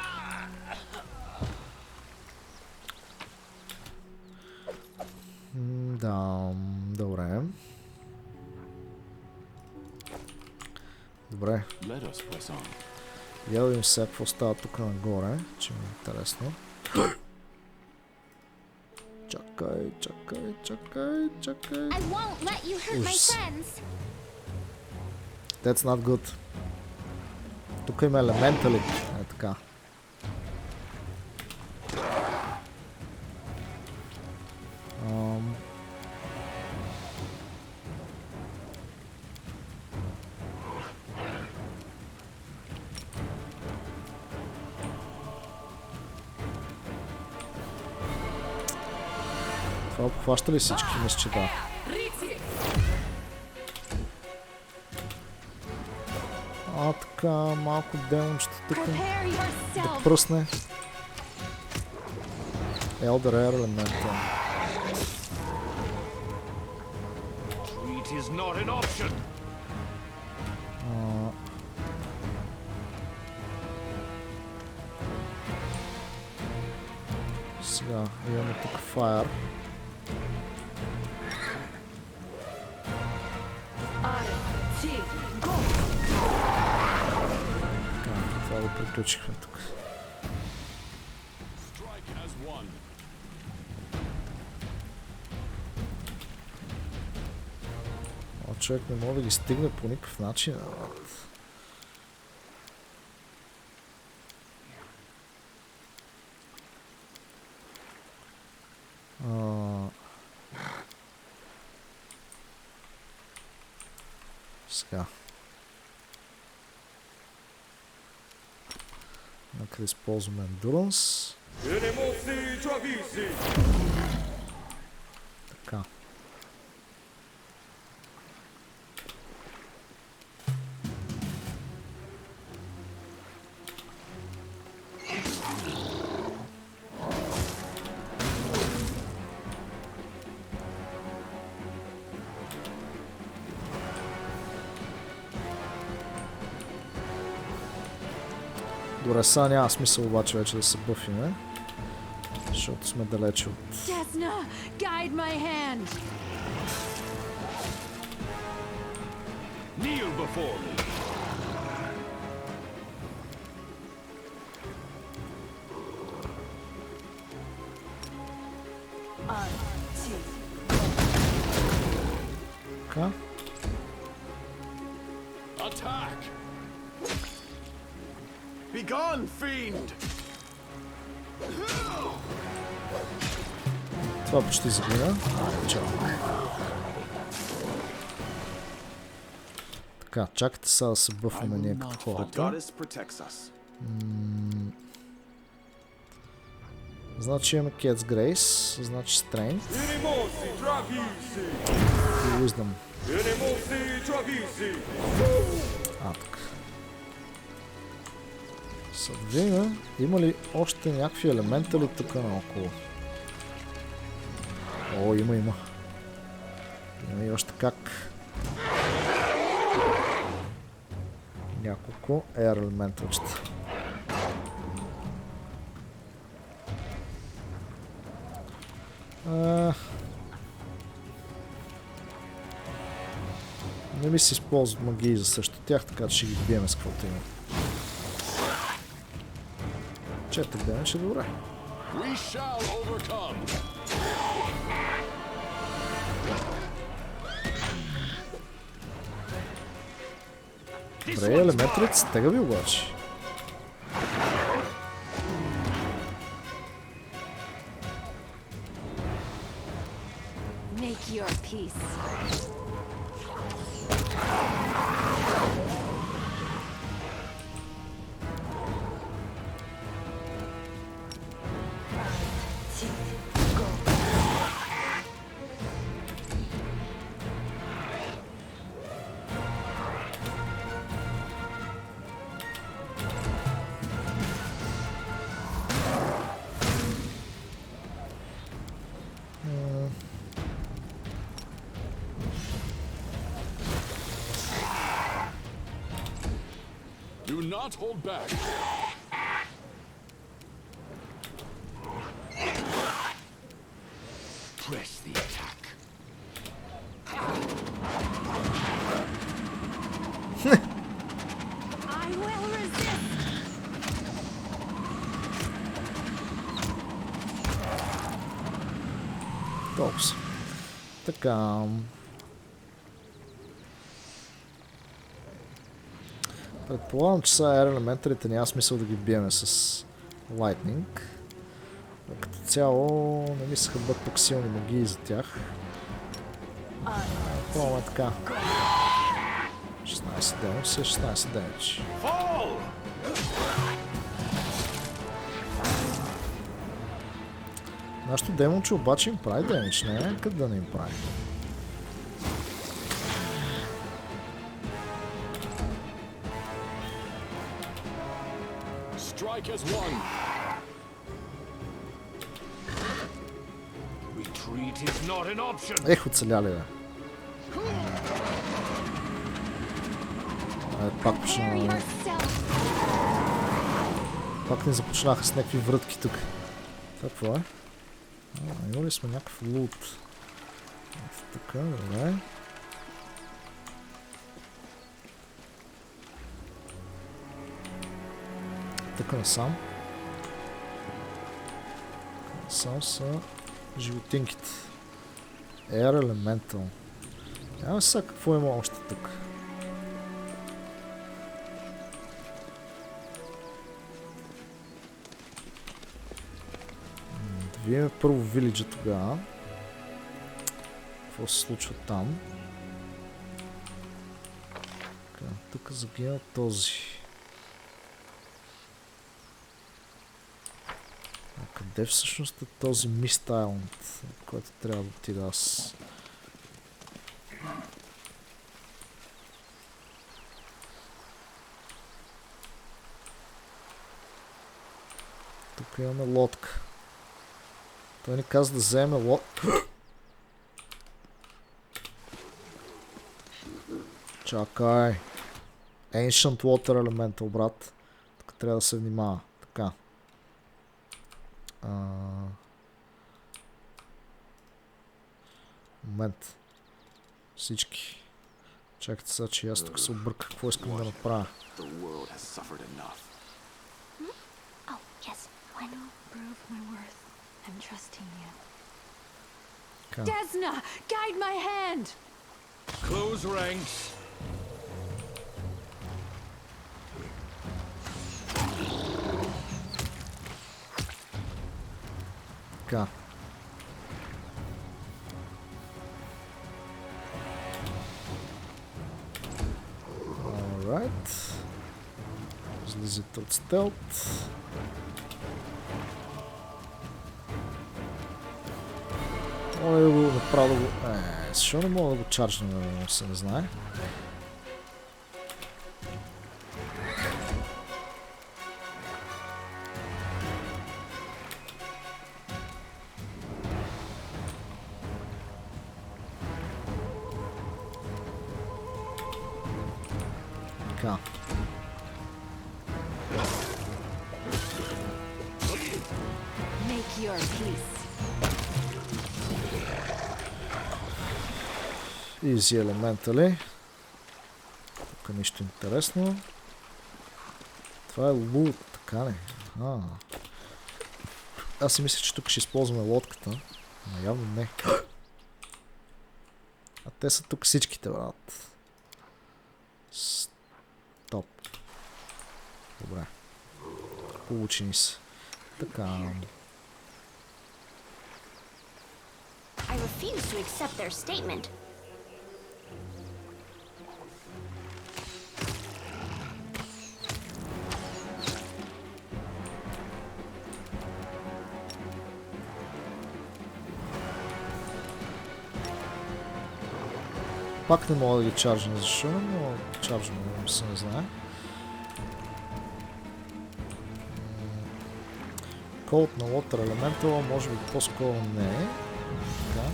Да, добре. Добре. Я да видим сега какво става тук нагоре, че ми е интересно. Чакай. Ужас. That's not good. Тук има елементали. Е така. Това обхваща ли всички? Мисля, че да. Така, малко демончето тук да пръсне. Elder Air елемента. Сега имаме тук Fire. Това го приключихме тук. Човек не може да ги стигне по никакъв начин. Сега. Нека да използваме Endurance. Така. Добре, сега няма смисъл обаче вече да се бъфиме, защото сме далече от... Tяхна, guide my hand. Kneel before me. Така. Attack! Begone, fiend! Това почти загина. Чао. Така, чакайте сега да се бъфваме ние като хората. Значи имаме Cat's Grace, значи Strength и Wisdom. Така. Съдвина, има ли още някакви елемента ли тук наоколо? О, има. Има и още как. Няколко Air елементалчета. Не ми се използват магии за също тях, така че ще ги биеме с каквото има. Четък демидж е добре. Добре, елементарите са тегави обаче. Make your peace. Do not hold back. Press the attack. I will resist. Толкова. Така. Предполагам, че са Air елементарите няма смисъл да ги биеме с Lightning. Като цяло не ми се хъбат пък силни магии за тях. Пробваме така. 16 демидж, 16 демидж. Нашето демонче обаче им прави демидж, не? Къде да не им прави? Strike as one. Retreat is not an option. Ех, оцеляли, бе. Пак почна... Пак не започнаха с някакви врътки тук. Това какво е? Имали сме някакъв лут. Така, добре. Така насам. Насам са животинките. Air Elemental. Няма сега какво има още тук. Да видим първо вилиджа тогава. Какво се случва там? Тук загина този. Къде всъщност е този Мист Айланд, който трябва да отида аз? Тук имаме лодка. Той ни каза да вземе лодка. Чакай. Ancient Water Elemental, брат. Тук трябва да се внимава. Така. Момент. Всички. Чакайте сега, че аз тук се обърка. Какво искам да направя? Desna, guide my hand. Close ranks. Така. пазител от стелт. Мога да го направя да го... защо не мога да го чарджнем, се не знае. Така. Make your peace. Изи елемента ли? Тук нищо интересно. Това е лут, така ли? Аз си мисля, че тук ще използваме лодката. Но явно не. А те са тук всичките, брат. Стоп. Добре. Получени са. Така. I refuse to accept their statement. Пак не мога да ги чарджна, защо не мога да чарджна, но се не знае. Колд на Water Elemental, може би по-скоро не е. Така.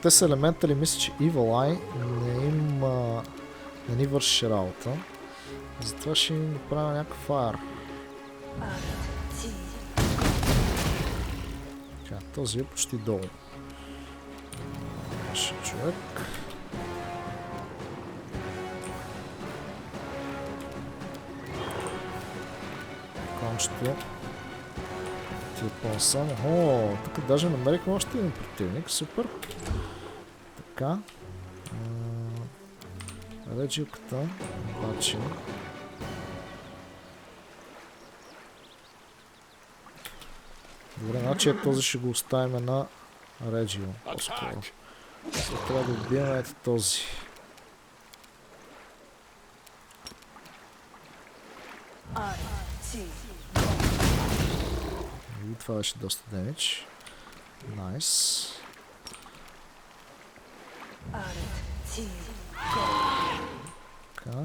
Те са елементали, мисля, че Evil Eye не ни върши работа. Затова ще им направя някакъв фаер. Така, този е почти долу. Нашия човек. Кончето. Ти е по-само. О, тук даже намерихме още един противник. Супер. Така. Речилката. Обаче. Добре, значи този ще го оставим на Реджио. По-скоро. Сега трябва да убием ето този. И това беше доста демидж. Найс. Така.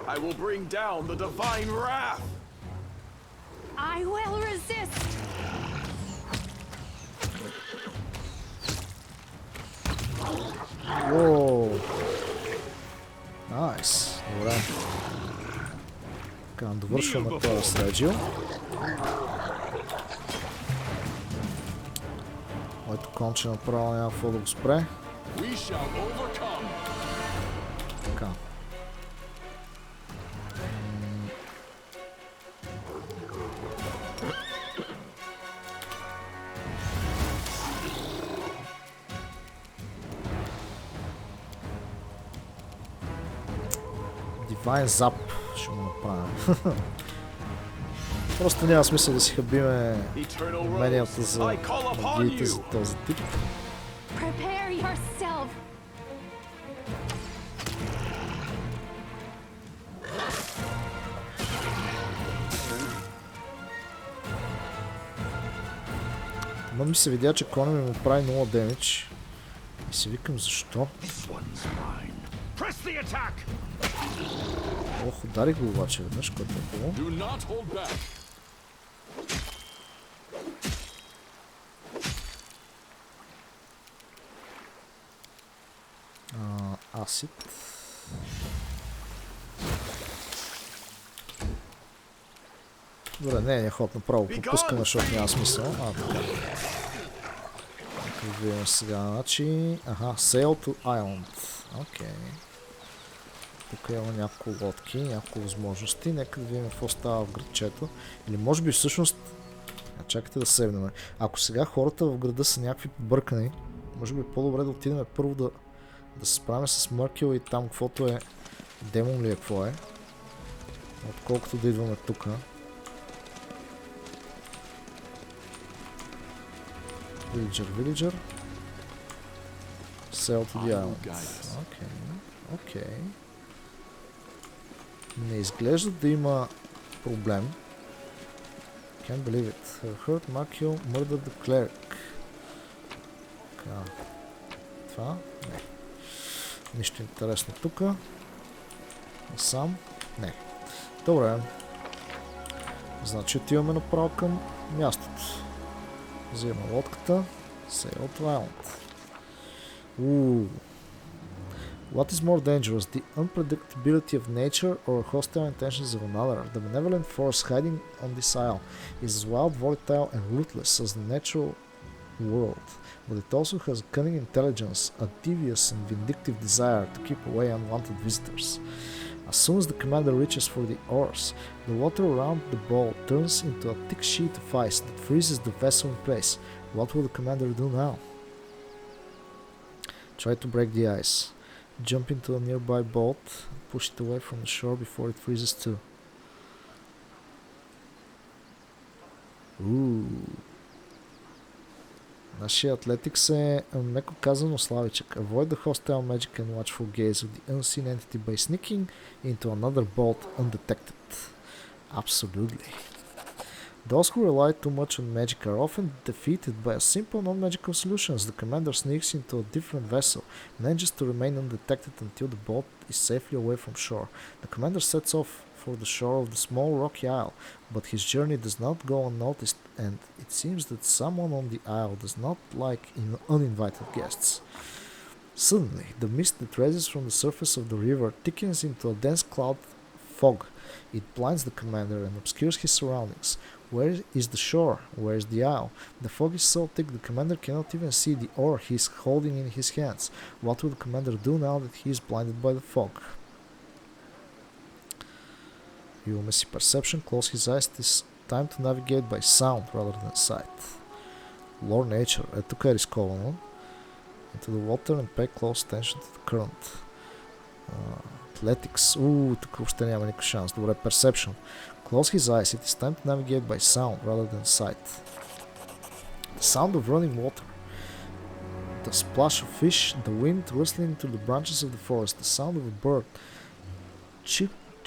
I will bring down the divine wrath. I will resist. Воу. Найс. Добре. Така, довършваме това с Реджио. Моето конче направо няма какво да го спре. Така. Divine Zap ще му направим. Просто няма смисъл да си хабиме уменията за магиите за този тип. Prepare yourself. Но ми се видя, че коня ми му прави 0 демидж. И си викам защо. Ох, ударих го обаче веднъж, което е хубаво. Асид. Добре, не е ход направо. Попускаме, защото няма смисъл. Така. Видим сега, значи... Аха, Sail to Island. Окей. Тук има няколко лодки, няколко възможности. Нека да видим какво става в градчето. Или може би всъщност... Чакайте да седнем. Ако сега хората в града са някакви побъркани, може би е по-добре да отидем първо да се справим с Мъркел и там каквото е... Демон ли е, какво е? Отколкото да идваме тук. Вилиджър. sail to the I will island. guide us. Окей. Не изглежда да има проблем. Can't believe it. Her hurt Makio murdered the cleric. Така. Това? Не. Нищо интересно тука. Сам? Не. Добре. Значи отиваме направо към мястото. Взимаме лодката. Sail to island. What is more dangerous, the unpredictability of nature or hostile intentions of another? The benevolent force hiding on this isle is as wild, volatile, and ruthless as the natural world, but it also has a cunning intelligence, a devious and vindictive desire to keep away unwanted visitors. As soon as the commander reaches for the oars, the water around the boat turns into a thick sheet of ice that freezes the vessel in place. What will the commander do now? Try to break the ice. Jump into a nearby boat, push it away from the shore before it freezes too. Нашия Athletics е меко казано славичък. Avoid the hostile magic and watchful gaze of the unseen entity by sneaking into another boat undetected. Absolutely. Those who rely too much on magic are often defeated by a simple non-magical solutions. The commander sneaks into a different vessel, manages to remain undetected until the boat is safely away from shore. The commander sets off for the shore of the small rocky isle, but his journey does not go unnoticed, and it seems that someone on the isle does not like uninvited guests. Suddenly, the mist that rises from the surface of the river thickens into a dense cloud fog. It blinds the commander and obscures his surroundings. Where is the shore? Where is the isle? The fog is so thick the commander cannot even see the oar he is holding in his hands. What will the commander do now that he is blinded by the fog? Имаме си perception, close his eyes, it is time to navigate by sound rather than sight. Lore nature, тук е рисковано. Into the water and pay close attention to the current. Athletics, тук въобще няма никакъв шанс. Добре, perception. Close his eyes, it is time to navigate by sound rather than sight. The sound of running water. The splash of fish, the wind rustling through the branches of the forest, the sound of a bird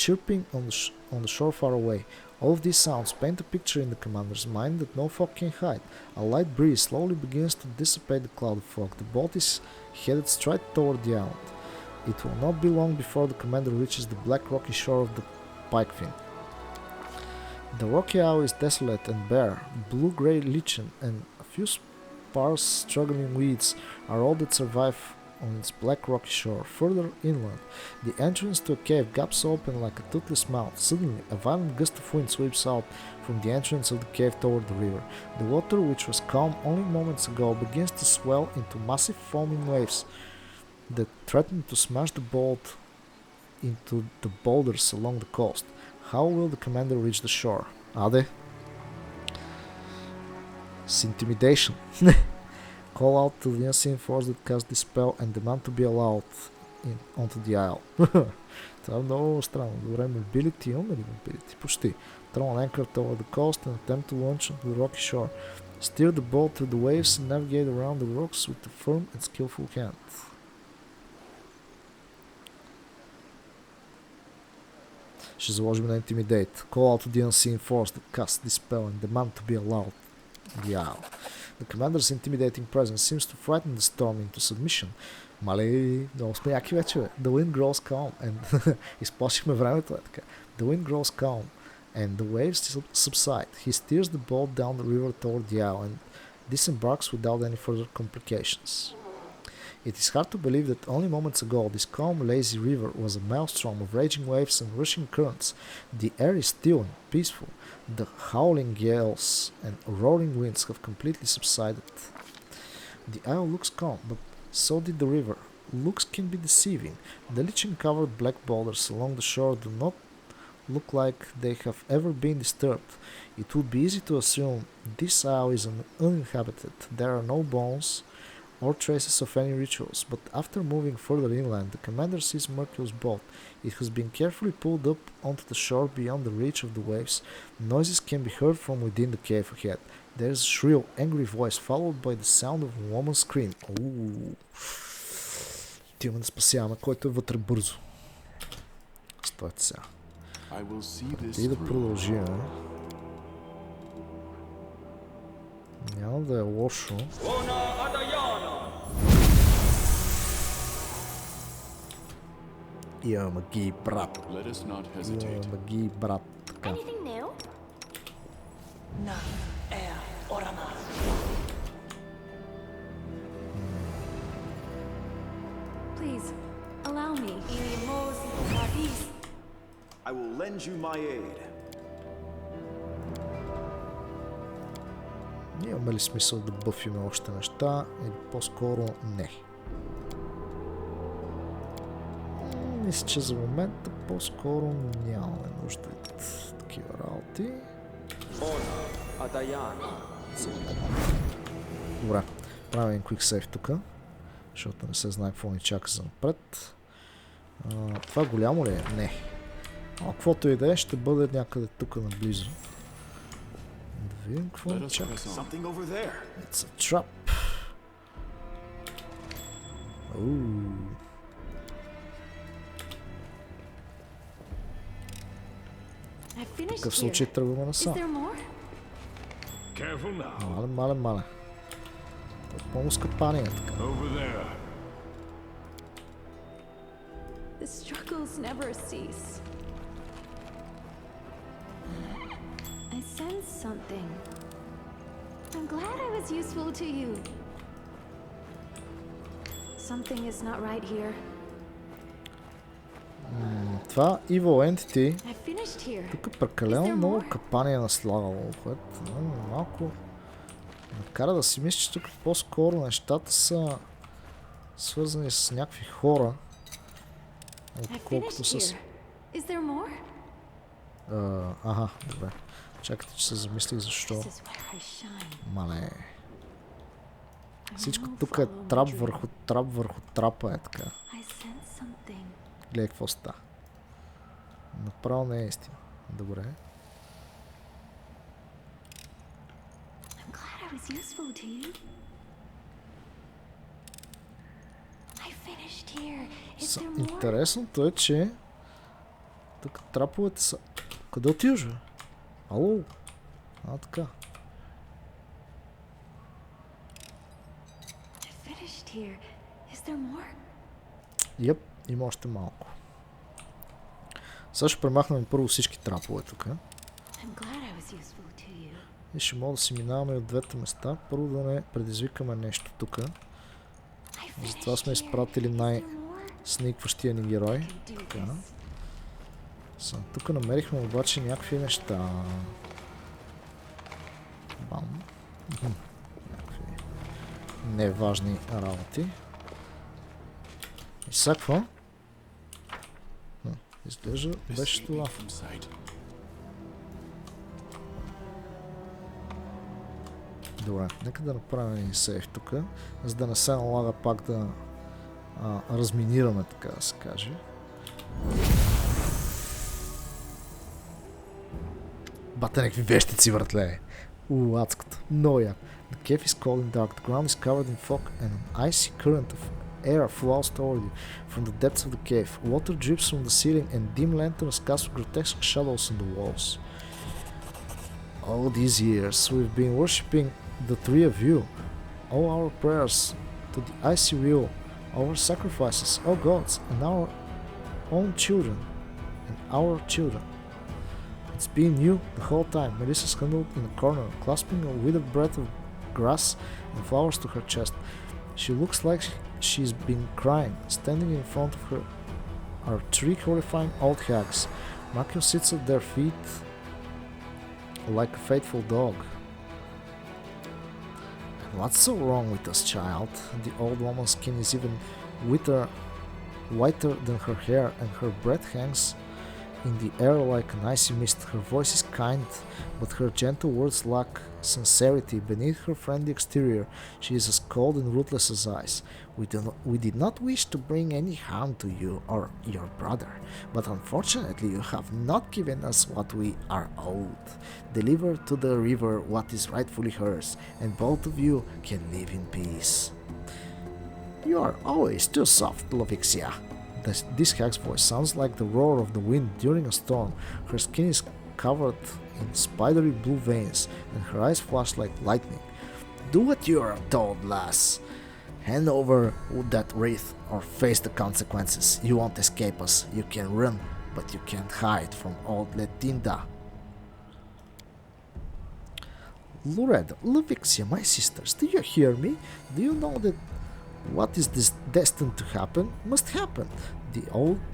chirping on the shore far away. All of these sounds paint a picture in the commander's mind that no fog can hide. A light breeze slowly begins to dissipate the cloud of fog. The boat is headed straight toward the island. It will not be long before the commander reaches the black rocky shore of the Pikefin. The rocky isle is desolate and bare. Blue-grey lichen and a few sparse struggling weeds are all that survive on its black rocky shore. Further inland, the entrance to a cave gaps open like a toothless mouth. Suddenly, a violent gust of wind sweeps out from the entrance of the cave toward the river. The water, which was calm only moments ago, begins to swell into massive foaming waves that threaten to smash the boat into the boulders along the coast. How will the commander reach the shore? Аде? С intimidation. Call out to the unseen force that cast this spell and demand to be allowed onto the isle. Това е много странно. Добре, mobility, имаме ли mobility? Почти. Throw an anchor toward the coast and attempt to launch onto the rocky shore. Steer the boat through the waves and navigate around the rocks with a firm and skillful hand. Ще заложим на Intimidate. Call out to the unseen force that cast this spell and demand to be allowed the isle. The commander's intimidating presence seems to frighten the storm into submission. Мали, много сме яки вече, бе. The wind grows calm and... изплашихме времето, е така. The wind grows calm and the waves subside. He steers the boat down the river toward the isle and disembarks without any further complications. It is hard to believe that only moments ago this calm, lazy river was a maelstrom of raging waves and rushing currents. The air is still and peaceful. The howling gales and roaring winds have completely subsided. The isle looks calm, but so did the river. Looks can be deceiving. The lichen-covered black boulders along the shore do not look like they have ever been disturbed. It would be easy to assume this isle is uninhabited. There are no bones or traces of any rituals, but after moving further inland, the commander sees Mercury's boat. It has been carefully pulled up onto the shore beyond the reach of the waves. Noises can be heard from within the cave ahead. There is a shrill, angry voice followed by the sound of a woman's scream. Ooh. Отиваме да спасяваме, който е вътре бързо. Стойте сега. И да продължим. Няма да е лошо. Имаме магии, брат. Имаме магии, брат. Така. Please, allow me. I will lend you my aid. Имаме ли смисъл да бъфиме още неща или по-скоро не? Мисля, че за момента по-скоро нямаме нужда от такива работи. Добре, правим quick save тук, защото не се знае какво ни чака за напред. Това голямо ли е? Не. Каквото и да е, ще бъде някъде тук наблизо. Да видим какво ни чака. It's a trap. В такъв случай тръгваме насам. Мале. Това е пълно скъпание така. The struggles never cease. I sense something. I'm glad I was useful to you. Something is not right here. Това Evil Entity, I finished here. тук прекалено много капание на слагало, което малко накара да си мисля, че тук по-скоро нещата са свързани с някакви хора, отколкото с... Is there more? Ага, добре. Чакайте, че се замислих защо. This is where I shine. Мале. Всичко тук е трап върху трапа е така. I sense something. Гледай какво става. Направо не е истина. Добре. I'm glad I was useful to you. I finished here. Is there more? Интересното е, че тук траповете са... Къде отиваш, бе? Ало? Така. I finished here. Is there more? Йеп, има още малко. Сега ще премахнем първо всички трапове тук. I'm glad I was useful to you. И ще мога да си минаваме от двете места. Първо да не предизвикаме нещо тук. Затова сме изпратили най-сникващия ни герой. Така. Тук намерихме обаче някакви неща. Бам. Някакви неважни работи. И всяква. Изглежда беше това. Добре, нека да направим един сейф тук, за да не се налага пак да разминираме, така да се каже. Бата някакви вещици, вратле. Адското. Много яко. The cave is cold and dark. The ground is covered in fog and an icy current of air flows toward you from the depths of the cave. Water drips from the ceiling and dim lanterns cast grotesque shadows on the walls. All these years we've been worshipping the three of you. All our prayers to the icy wheel, our sacrifices, oh gods, and our own children, and our children. It's been you the whole time. Melissa's huddled in a corner, clasping a withered breath of grass and flowers to her chest. She looks like she's been crying. Standing in front of her are three horrifying old hags. Makio sits at their feet like a faithful dog. And what's so wrong with us, child? The old woman's skin is even whiter than her hair, and her breath hangs in the air like an icy mist. Her voice is kind, but her gentle words lack sincerity. Beneath her friendly exterior, she is as cold and ruthless as ice. We did not wish to bring any harm to you or your brother, but unfortunately you have not given us what we are owed. Deliver to the river what is rightfully hers, and both of you can live in peace. You are always too soft, Lovixia. This hag's voice sounds like the roar of the wind during a storm. Her skin is covered in spidery blue veins, and her eyes flash like lightning. Do what you are told, lass. Hand over that wreath or face the consequences. You won't escape us. You can run, but you can't hide from old Letinda. Loretta, Lovixia, my sisters, do you hear me? Do you know that what is this destined to happen must happen?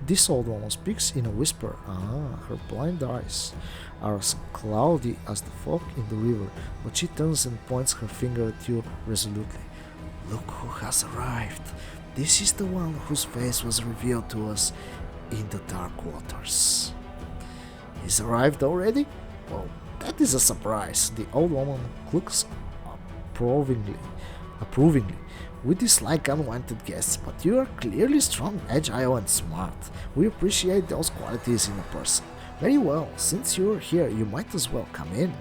This old woman speaks in a whisper. Her blind eyes are as cloudy as the fog in the river, but she turns and points her finger at you resolutely. Look who has arrived. This is the one whose face was revealed to us in the dark waters. He's arrived already? Well, that is a surprise. The old woman looks approvingly. We dislike unwanted guests, but you are clearly strong, agile, and smart. We appreciate those qualities in a person. Very well, since you're here, you might as well come in.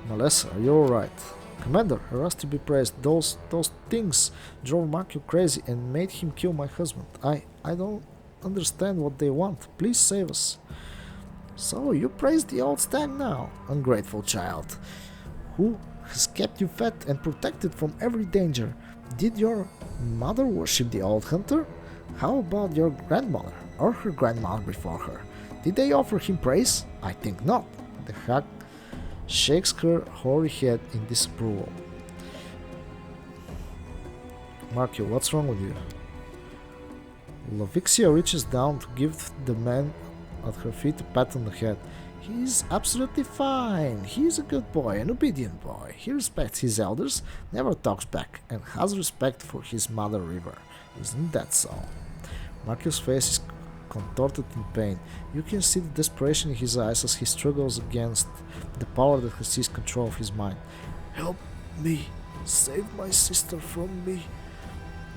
Melissa, are you alright? Commander, Rusty be praised. Those things drove Mark crazy and made him kill my husband. I don't understand what they want. Please save us. So you praise the old stag now, ungrateful child, who has kept you fed and protected from every danger. Did your mother worship the old hunter? How about your grandmother or her grandmother before her? Did they offer him praise? I think not. The hag shakes her hoary head in disapproval. Markio, what's wrong with you? Lovixia reaches down to give the man at her feet a pat on the head. He's absolutely fine. He's a good boy, an obedient boy. He respects his elders, never talks back, and has respect for his mother river. Isn't that so? Markio's face is contorted in pain. You can see the desperation in his eyes as he struggles against the power that has seized control of his mind. Help me. Save my sister from me.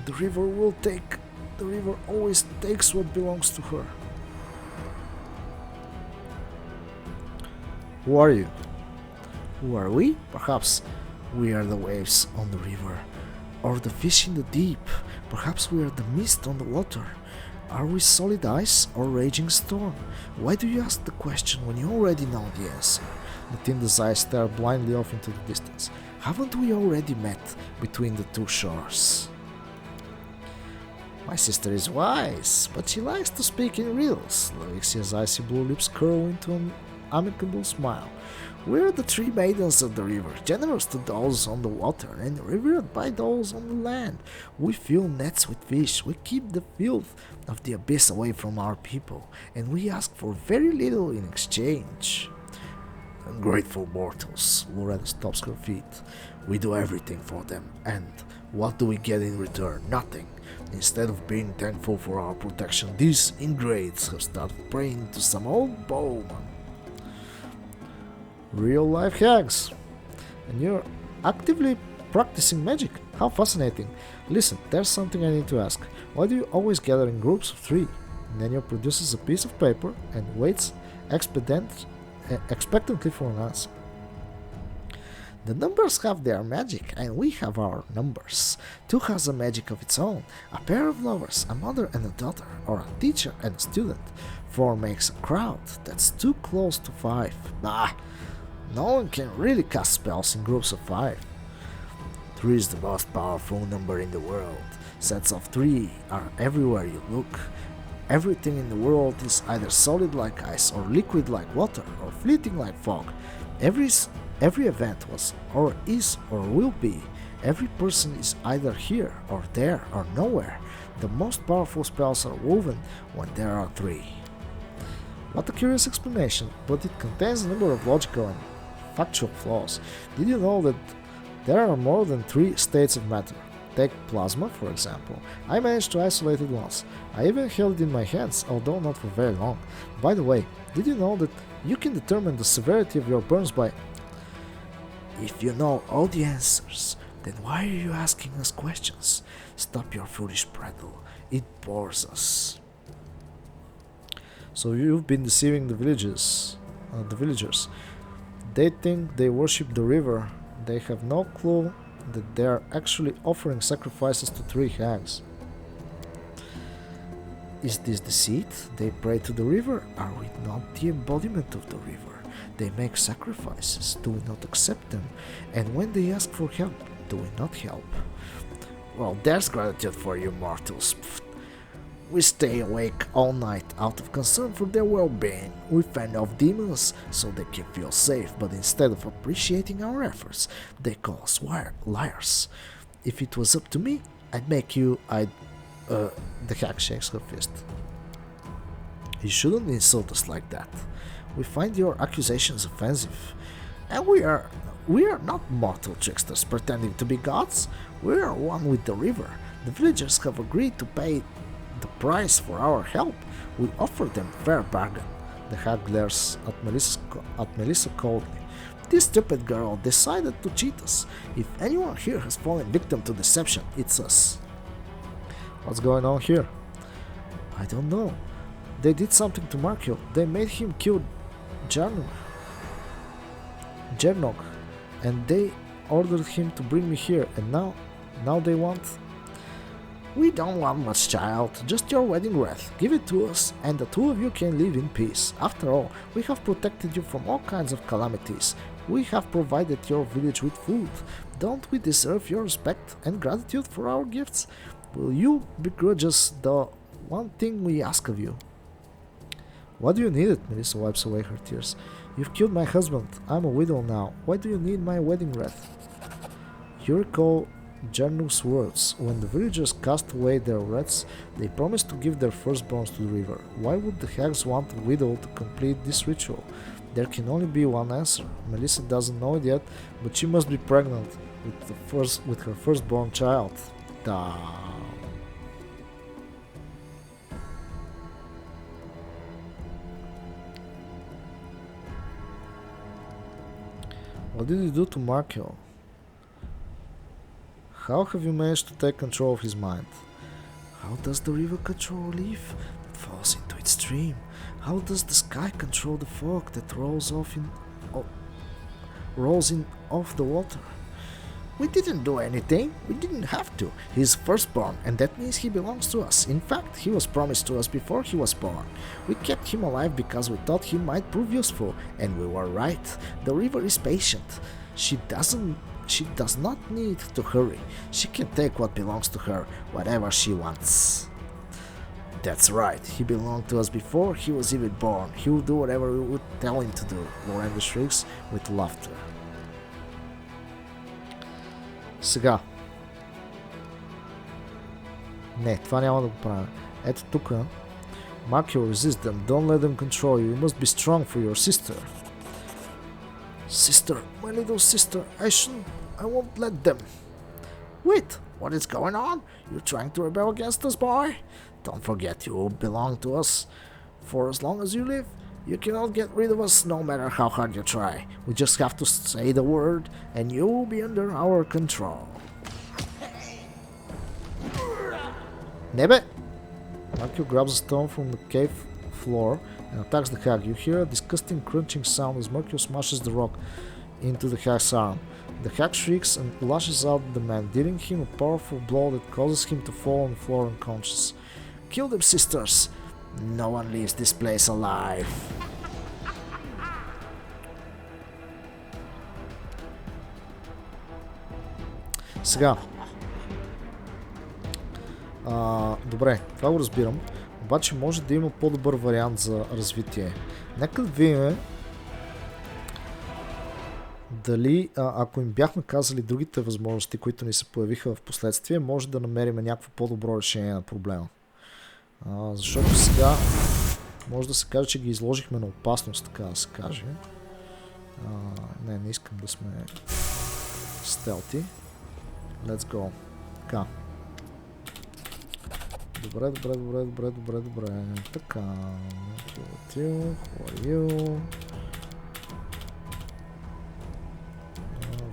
The river always takes what belongs to her. Who are you? Who are we? Perhaps we are the waves on the river, or the fish in the deep. Perhaps we are the mist on the water. Are we solid ice or raging storm? Why do you ask the question when you already know the answer? Matilda's eyes stare blindly off into the distance. Haven't we already met between the two shores? My sister is wise, but she likes to speak in riddles. Lavixia's icy blue lips curl into an amicable smile. We're the three maidens of the river, generous to those on the water and revered by those on the land. We fill nets with fish, we keep the filth of the abyss away from our people, and we ask for very little in exchange. Ungrateful mortals, Loretta stops her feet. We do everything for them, and what do we get in return? Nothing. Instead of being thankful for our protection, these ingrates have started praying to some old bowman. Real life hags. And you're actively practicing magic. How fascinating. Listen, there's something I need to ask. Why do you always gather in groups of 3? Nenio produces a piece of paper and waits expectantly for an answer. The numbers have their magic, and we have our numbers. 2 has a magic of its own. A pair of lovers, a mother and a daughter, or a teacher and a student. 4 makes a crowd. That's too close to 5. Bah! No one can really cast spells in groups of 5. 3 is the most powerful number in the world. Sets of 3 are everywhere you look. Everything in the world is either solid like ice, or liquid like water, or fleeting like fog. Every event was, or is, or will be. Every person is either here, or there, or nowhere. The most powerful spells are woven when there are 3. What a curious explanation, but it contains a number of logical and factual flaws. Did you know that there are more than 3 states of matter? Take plasma, for example. I managed to isolate it once. I even held it in my hands, although not for very long. By the way, did you know that you can determine the severity of your burns by... If you know all the answers, then why are you asking us questions? Stop your foolish prattle. It bores us. So you've been deceiving the villagers. They think they worship the river. They have no clue that they are actually offering sacrifices to 3 hags. Is this deceit? They pray to the river. Are we not the embodiment of the river? They make sacrifices. Do we not accept them? And when they ask for help, do we not help? Well, there's gratitude for you mortals. We stay awake all night out of concern for their well-being. We fend off demons so they can feel safe, but instead of appreciating our efforts, they call us liars. If it was up to me, I'd make you... The hag shakes her fist. You shouldn't insult us like that. We find your accusations offensive. And we are not mortal tricksters pretending to be gods. We are one with the river. The villagers have agreed to pay the price for our help. We offer them fair bargain. The hag glares at Melissa coldly. This stupid girl decided to cheat us. If anyone here has fallen victim to deception, it's us. What's going on here? I don't know. They did something to Markio. They made him kill Jernog, and they ordered him to bring me here, and now they want... We don't want much, child, just your wedding wreath. Give it to us, and the 2 of you can live in peace. After all, we have protected you from all kinds of calamities. We have provided your village with food. Don't we deserve your respect and gratitude for our gifts? Will you begrudge us the one thing we ask of you? Why do you need it? Melissa wipes away her tears. You've killed my husband. I'm a widow now. Why do you need my wedding wreath? You recall Jernuk's words. When the villagers cast away their wreaths, they promised to give their firstborns to the river. Why would the hags want a widow to complete this ritual? There can only be one answer. Melissa doesn't know it yet, but she must be pregnant with her firstborn child. What did you do to Markio? How have you managed to take control of his mind? How does the river control a leaf that falls into its stream? How does the sky control the fog that rolls in off the water? We didn't do anything. We didn't have to. He's firstborn, and that means he belongs to us. In fact, he was promised to us before he was born. We kept him alive because we thought he might prove useful, and we were right. The river is patient. She does not need to hurry. She can take what belongs to her, whatever she wants. That's right. He belonged to us before he was even born. He will do whatever we would tell him to do. Lorenda shrieks with laughter. Сега. Не, това няма да го правя. Ето тук. Markio, resist them. Don't let them control you. You must be strong for your sister. Sister, my little sister. I won't let them. Wait, what is going on? You're trying to rebel against us, boy? Don't forget you belong to us. For as long as you live, you cannot get rid of us no matter how hard you try. We just have to say the word and you will be under our control. Nebe! Markio grabs a stone from the cave floor and attacks the hag. You hear a disgusting crunching sound as Markio smashes the rock into the hag's arm. The hag shrieks and lashes out at the man, dealing him a powerful blow that causes him to fall on the floor unconscious. Kill them, sisters! No one leaves this place alive. Сега. Добре, това го разбирам. Обаче може да има по-добър вариант за развитие. Нека да видим дали, ако им бяхме казали другите възможности, които ни се появиха в последствие, може да намерим някакво по-добро решение на проблема. Защото сега може да се каже, че ги изложихме на опасност, така да се каже. Не искам да сме стелти. Let's go. Така. Добре. Така. Who are you?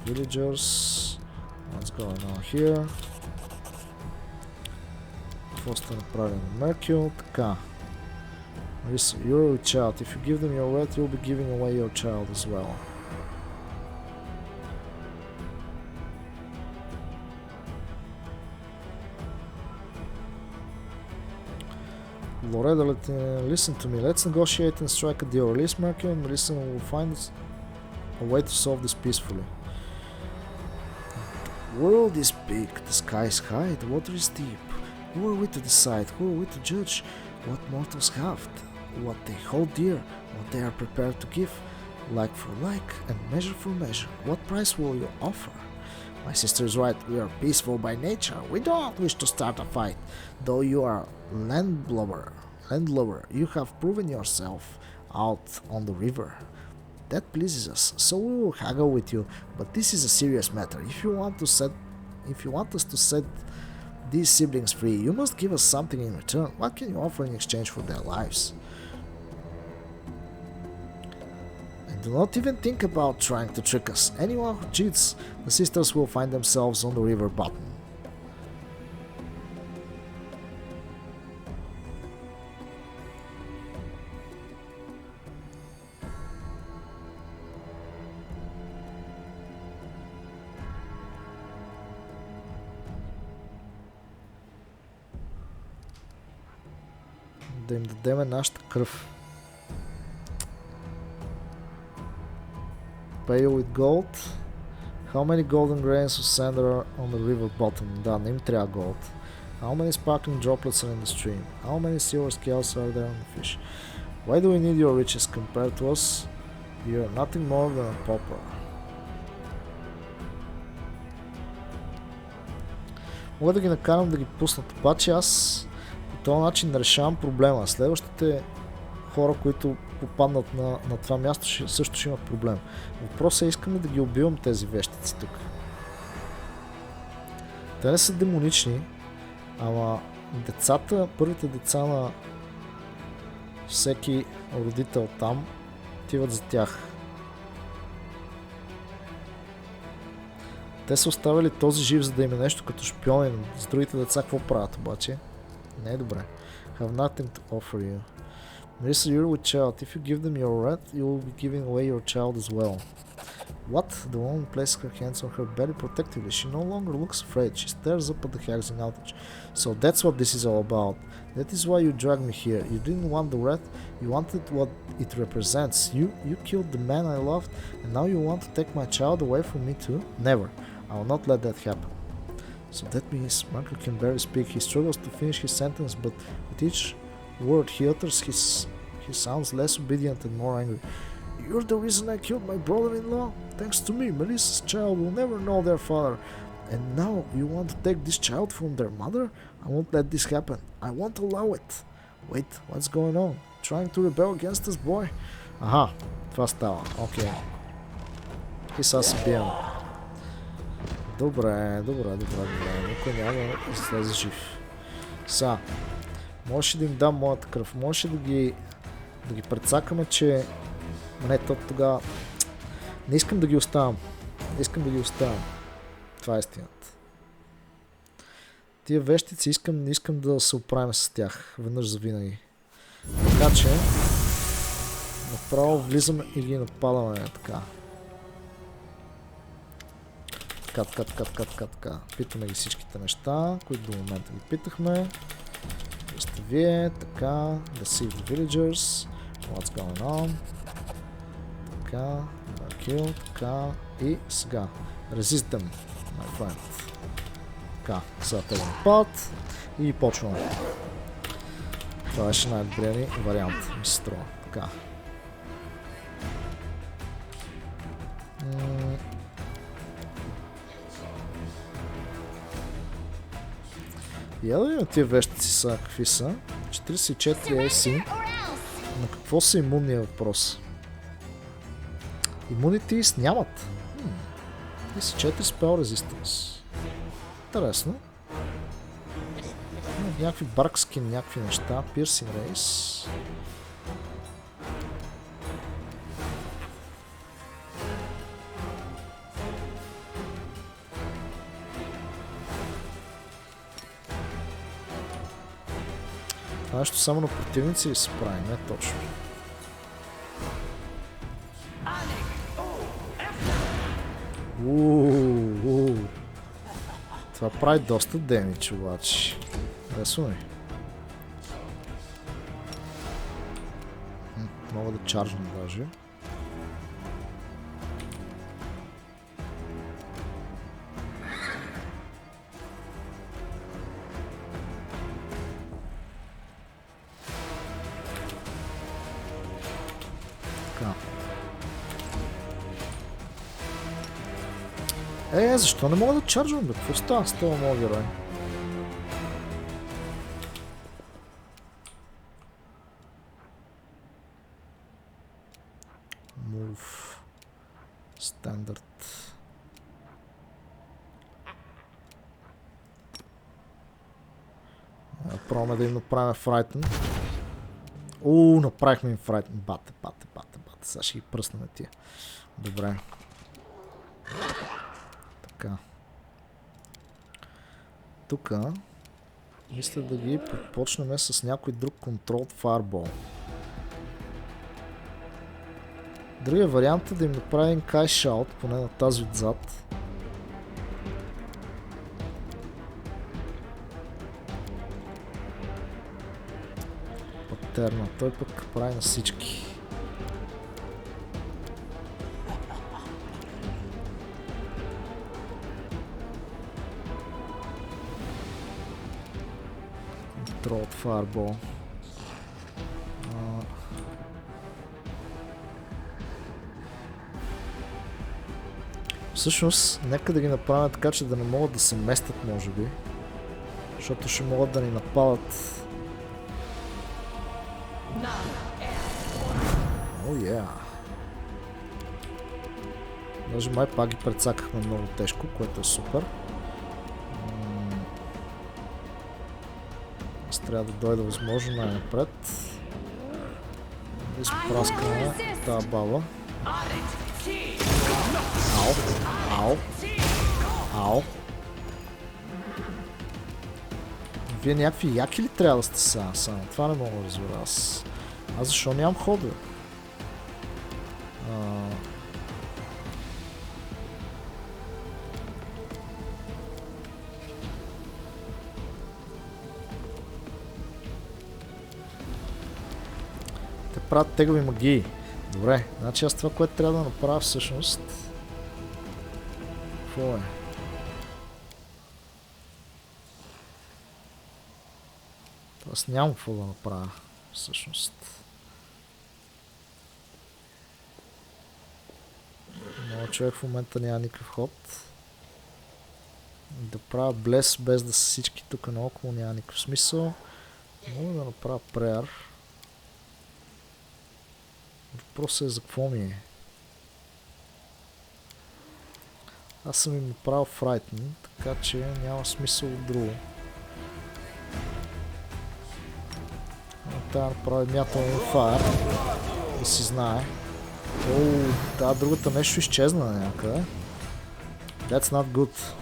Villagers. What's going on here? Какво сте направили на Меркио? Така. Listen, you're a child. If you give them your word, you'll be giving away your child as well. Loretta, listen to me. Let's negotiate and strike a deal. Release Mercury and Melissa and we'll find a way to solve this peacefully. The world is big, the sky is high, the water is deep. Who are we to decide? Who are we to judge what mortals have? What they hold dear, what they are prepared to give, like for like and measure for measure. What price will you offer? My sister is right, we are peaceful by nature. We don't wish to start a fight. Though you are landlubber, you have proven yourself out on the river. That pleases us, so we will haggle with you, but this is a serious matter. If you want us to set these siblings free, you must give us something in return. What can you offer in exchange for their lives? And do not even think about trying to trick us. Anyone who cheats, the sisters will find themselves on the river bottom. Да им дадем нашата кръв. Pay with gold. How many golden grains of sand are on the river bottom? Да, не им трябва gold. How many sparkling droplets are in the stream? How many silver scales are there on the fish? Why do we need your riches compared to us? You're nothing more than a pauper. Мога да ги накарам да ги пуснат, обаче аз по този начин решавам проблема. Следващите хора, които попаднат на това място, също ще имат проблем. Въпросът е, искаме да ги убивам тези вещици тук. Те не са демонични, ама децата, първите деца на всеки родител там отиват за тях. Те са оставили този жив, за да им е нещо като шпионин. С другите деца какво правят обаче? Не е добре. Have nothing to offer you. Marissa, you're with child. If you give them your red, you will be giving away your child as well. What? The woman places her hands on her belly protectively. She no longer looks afraid. She stares up at the hags in outrage. So that's what this is all about. That is why you dragged me here. You didn't want the red. You wanted what it represents. You killed the man I loved, and now you want to take my child away from me too? Never. I will not let that happen. So that means Marco can barely speak. He struggles to finish his sentence, but with each word he utters, he sounds less obedient and more angry. You're the reason I killed my brother-in-law? Thanks to me, Melissa's child will never know their father. And now you want to take this child from their mother? I won't let this happen. I won't allow it. Wait, what's going on? Trying to rebel against us, boy? Аха, това става. Окей. И сега се бием. Добре. Никой няма да излезе жив. Сега, можеше да им дам моята кръв. Можеше да ги прецакаме, че... Не, тогава... Не искам да ги оставам. Това е истината. Тия вещици не искам да се оправим с тях. Веднъж за винаги. Така че... Направо влизаме и ги нападаме. Така. Така. Питаме ги всичките неща, които до момента ги питахме. Вие, така. Deceive the villagers. What's going on? Така. Kill, така. И сега. Resist them, my friend. Така. Сега те го нападат. И почваме. Това беше най-добрият ни вариант, ми се струва. Така. Я да видим тия вещици са, какви са. 44 AC. На какво са имунния въпрос? Имунитис нямат. 34 spell resistance. Интересно. Някакви баркскин, някакви неща. Piercing race. Това нещо само на противници ли се прави? Не точно. Това прави доста демидж обаче. Харесва ми. Мога да чаржна даже. Защо не мога да чарджвам, бе? Какво става с това моят герой? Move. Стандарт. Пробваме да им направим фрайтен. Направихме им фрайтен. Бате. Сега ще ги пръснем тия. Добре. Така. Тук мисля да ги почнем с някой друг контрол Fireball. Другия вариант е да им направим кайшаут, поне на тази отзад. Патерна, той пък прави на всички. От Fireball. Всъщност, нека да ги направим така, че да не могат да се местят, може би. Защото ще могат да ни нападат. Даже май пак ги прецакахме много тежко, което е супер. Трябва да дойде възможно най-напред. Да изпраскаме тази баба. Ау. Вие някакви яки ли трябва да сте сега? Това не мога да разбера аз. Аз защо нямам ходове? Правят тегави магии. Добре, значи аз това, което трябва да направя всъщност... Какво е? Аз нямам какво да направя всъщност. Но човек в момента няма никакъв ход. Да правя блес без да са всички тук наоколо няма никакъв смисъл. Мога да направя преяр. Въпросът е за какво ми е. Аз съм им направил фрайтен, така че няма смисъл от друго. Трябва да направя мятълно фаер, да си знае. Тази другата нещо изчезна някъде. That's not good.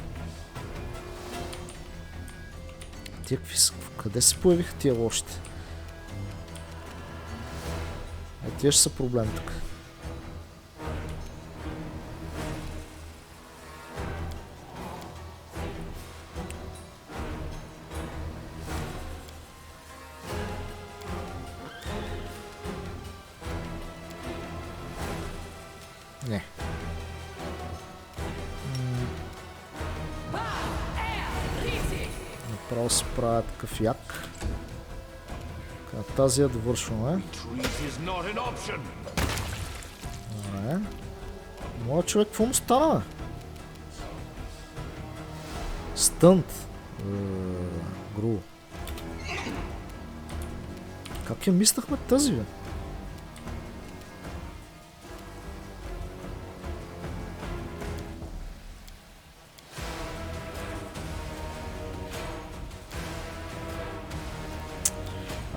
Тия какви са? Къде се появиха тия лошите? Тия ще са проблем тук. Не. Направо се правя такъв як. Тази я довършваме. Добре. Моя човек, какво му стана? Стънт. Грубо. Как я мислахме тази, бе?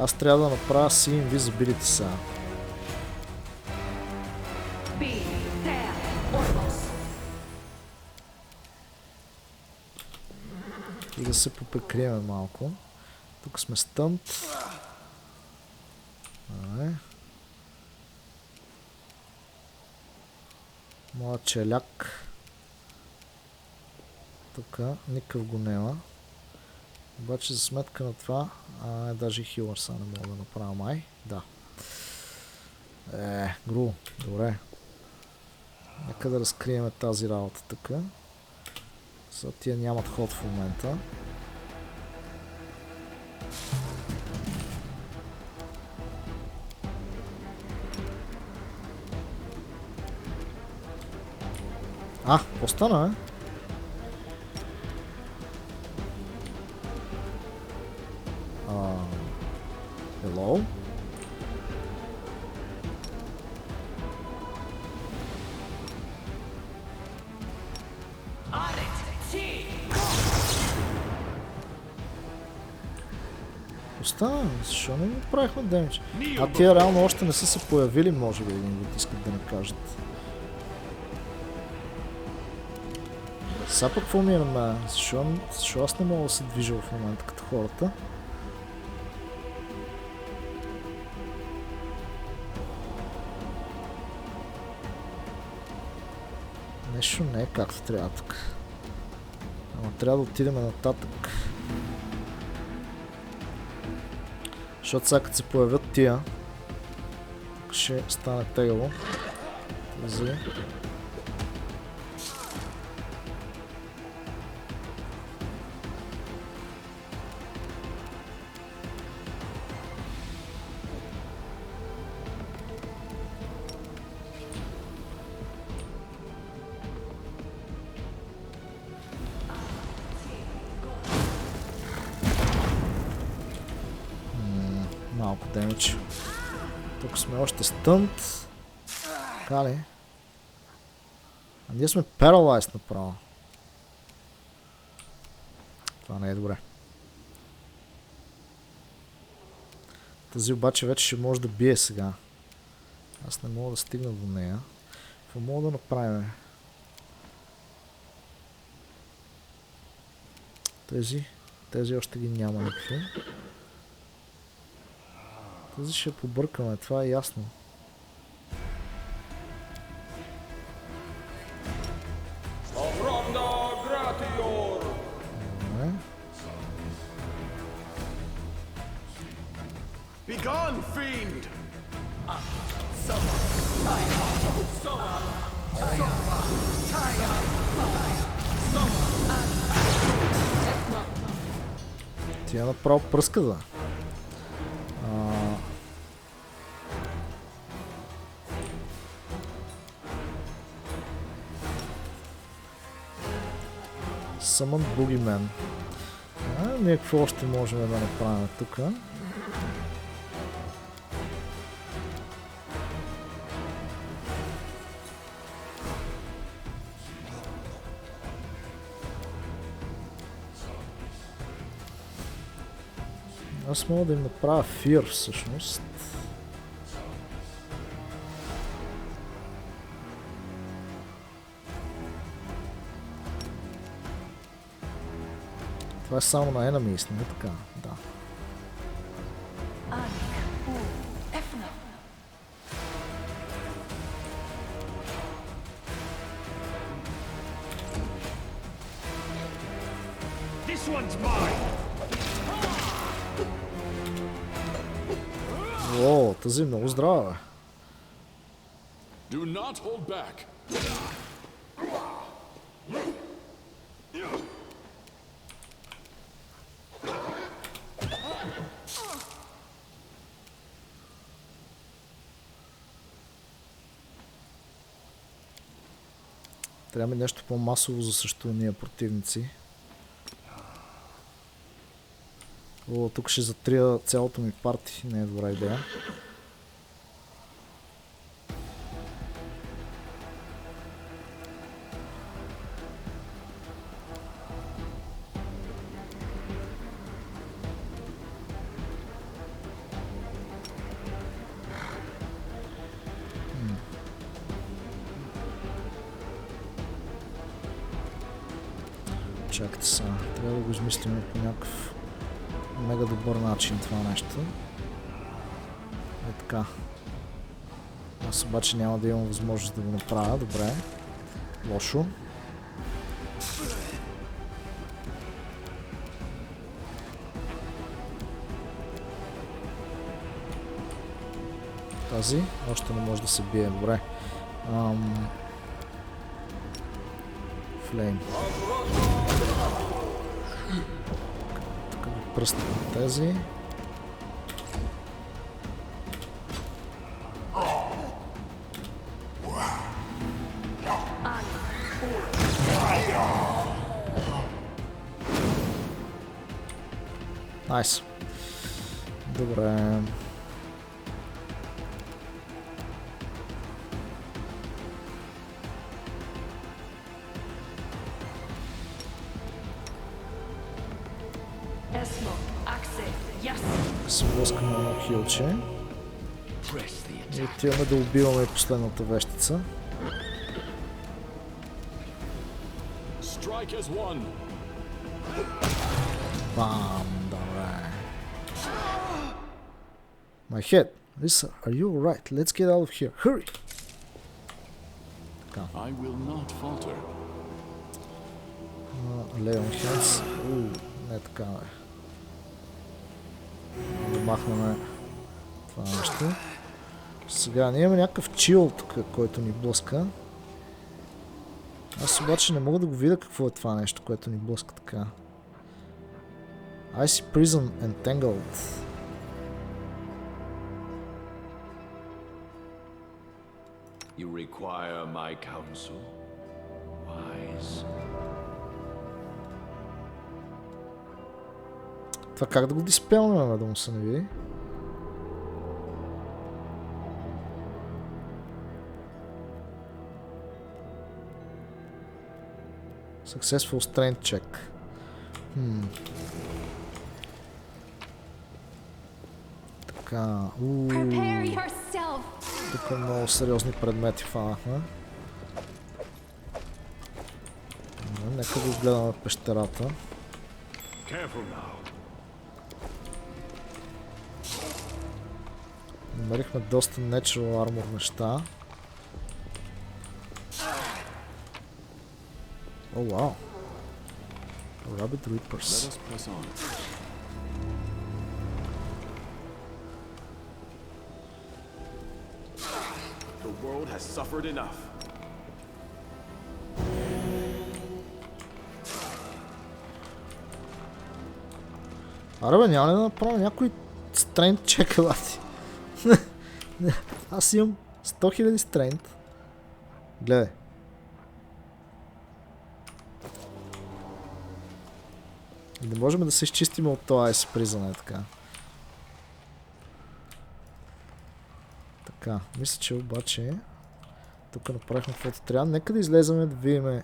Аз трябва да направя си invisibility сега. И да се поприкрием малко. Тук сме стънт. Моя челяк. Тук никакъв го няма. Обаче за сметка на това, даже хилър са не мога да направя май. Да. Гру, добре. Нека да разкрием тази работа тук. За тия нямат ход в момента. Какво стана, Hello? Остана, защо не правихме демидж? Тия реално още не са се появили, може би един вид искат да ни кажат. Сега пък какво ми е на мен? Защо аз не мога да се движа в момента като хората? Нещо не е както трябва тук. Ама трябва да отидем нататък. Защото сега като се появят тия, ще стане тегло. Тази. Малко демидж. Тук сме още стънт. Така ли? А ние сме паралайз направо. Това не е добре. Тази обаче вече ще може да бие сега. Аз не мога да стигна до нея. Какво мога да направим? Тези още ги няма никакви. Тази ще побъркаме, това е ясно. Begone, fiend! Тя направо пръска, да. Summon Boogeyman. Ние какво още можем да направим тук? Аз мога да им направя Fear всъщност. Това е само на enemies, не така? Да. О, тази е много здрава, бе. Do not hold back. Трябва ми нещо по-масово за срещу ние противници. О, тук ще затрия цялото ми парти. Не е добра идея. Чакайте сега. Трябва да го измислим по някакъв мега добър начин това нещо. Е така. Аз обаче няма да имам възможност да го направя. Добре. Лошо. Тази още не може да се бие. Добре. Флейм. Тук да пръснем тези. Найс. Добре. Се блъскаме едно хилче. И отиваме да убиваме последната вещица. Бам, добре. My head. Lisa, are you alright? Let's get out of here. Hurry! Така. I will not falter. Lay on hands. Не така, бе. Да махнем това нещо. Сега ние имаме някакъв чил тук, който ни блъска. Аз обаче не мога да го видя какво е това нещо, което ни блъска така. Icy Prison Entangled. You require my counsel? Wise. Това как да го диспелнем, да му се не види? Successful strength check. Така. Тук много сериозни предмети фанахме. Нека да гледаме пещерата. Намерихме доста natural armor неща. О, вау! Rabbit Reapers. The world has suffered enough. Аре бе, няма ли да направя някой стрейнт чек, бати? Аз имам 100 000 стрейнт. Гледай. Не можем да се изчистим от това Ice Prison, така. Така, мисля, че обаче тук направихме каквото трябва. Нека да излезем да видим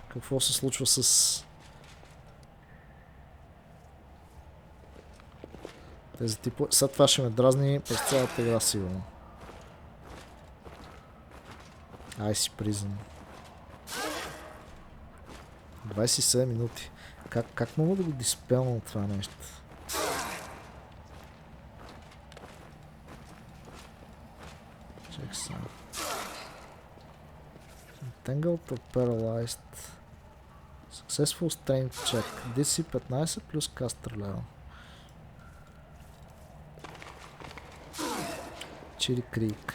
какво се случва с тези типове. Сега това ще ме дразни през цялата игра сигурно. Icy Prison. 27 минути. Как мога да го диспелна това нещо? Чек сега. Entangled or paralyzed. Successful strength check. DC 15 плюс caster level. Chili Creek.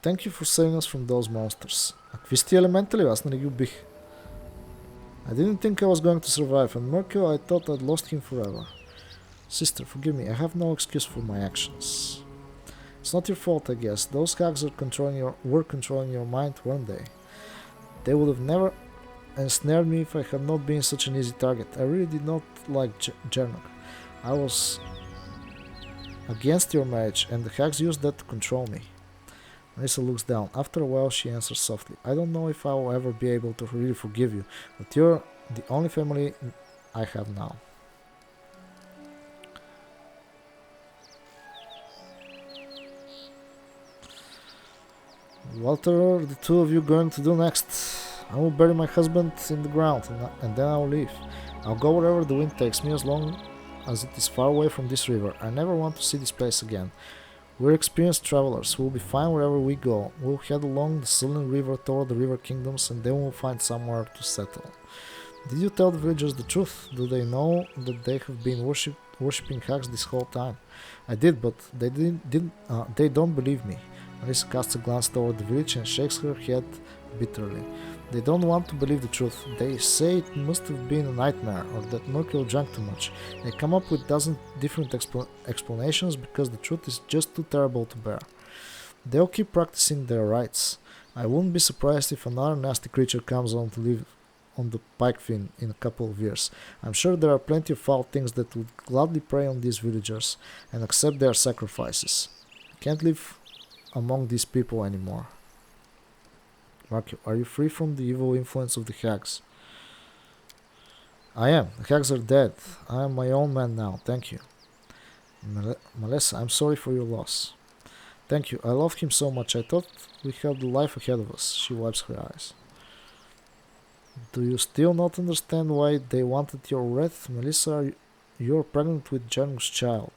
Thank you for saving us from those monsters. А какви сте елементали? Аз не ги убих. I didn't think I was going to survive, and Merkel, I thought I'd lost him forever. Sister, forgive me, I have no excuse for my actions. It's not your fault, I guess. Those hags were controlling your mind, weren't they? They would have never ensnared me if I had not been such an easy target. I really did not like Jernok. I was against your marriage, and the hags used that to control me. Lisa looks down. After a while, she answers softly. I don't know if I will ever be able to really forgive you, but you're the only family I have now. What are the two of you going to do next? I will bury my husband in the ground, and then I will leave. I'll go wherever the wind takes me, as long as it is far away from this river. I never want to see this place again. We're experienced travelers. We'll be fine wherever we go. We'll head along the sullen river toward the river kingdoms and then we'll find somewhere to settle. Did you tell the villagers the truth? Do they know that they have been worshipping hags this whole time? I did, but they don't believe me. Melissa casts a glance toward the village and shakes her head bitterly. They don't want to believe the truth. They say it must have been a nightmare or that Merkel drank too much. They come up with dozen different explanations because the truth is just too terrible to bear. They'll keep practicing their rites. I wouldn't be surprised if another nasty creature comes on to live on the Pikefin in a couple of years. I'm sure there are plenty of foul things that would gladly prey on these villagers and accept their sacrifices. Can't live among these people anymore. Marco, are you free from the evil influence of the hags? I am. The hags are dead. I am my own man now. Thank you. Melissa, I'm sorry for your loss. Thank you. I loved him so much. I thought we had the life ahead of us. She wipes her eyes. Do you still not understand why they wanted your wrath? Melissa, you're pregnant with Jango's child.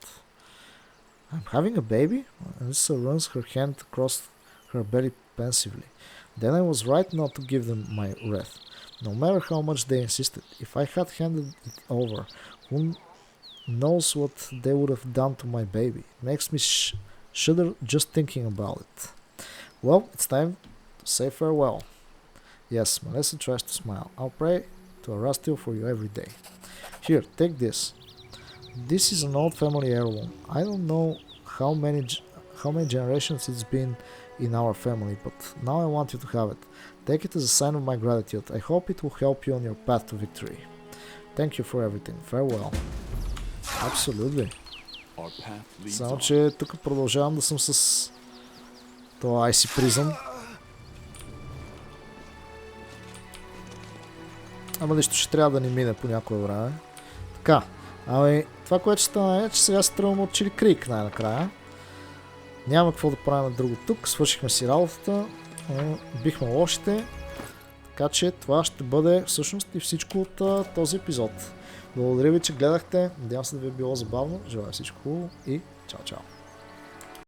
I'm having a baby? Melissa runs her hand across her belly pensively. Then I was right not to give them my wrath, no matter how much they insisted. If I had handed it over, who knows what they would have done to my baby. It makes me shudder just thinking about it. Well, it's time to say farewell. Yes, Melissa tries to smile. I'll pray to Arastil for you every day. Here, take this. This is an old family heirloom. I don't know how many generations it's been in our family, but now I want you to have it. Take it as a sign of my gratitude. I hope it will help you on your path to victory. Thank you for everything. Farewell. Absolutely. Само, че тук продължавам да съм с това IC Prison. Ама нищо ще трябва да ни мине по някое време. Така, ами това, което ще стане е, че сега се тръгваме от Чили Крик най-накрая. Няма какво да правим друго тук, свършихме си работата, бихме лошите, така че това ще бъде всъщност и всичко от този епизод. Благодаря ви, че гледахте, надявам се да ви е било забавно, желая всичко хубаво и чао-чао!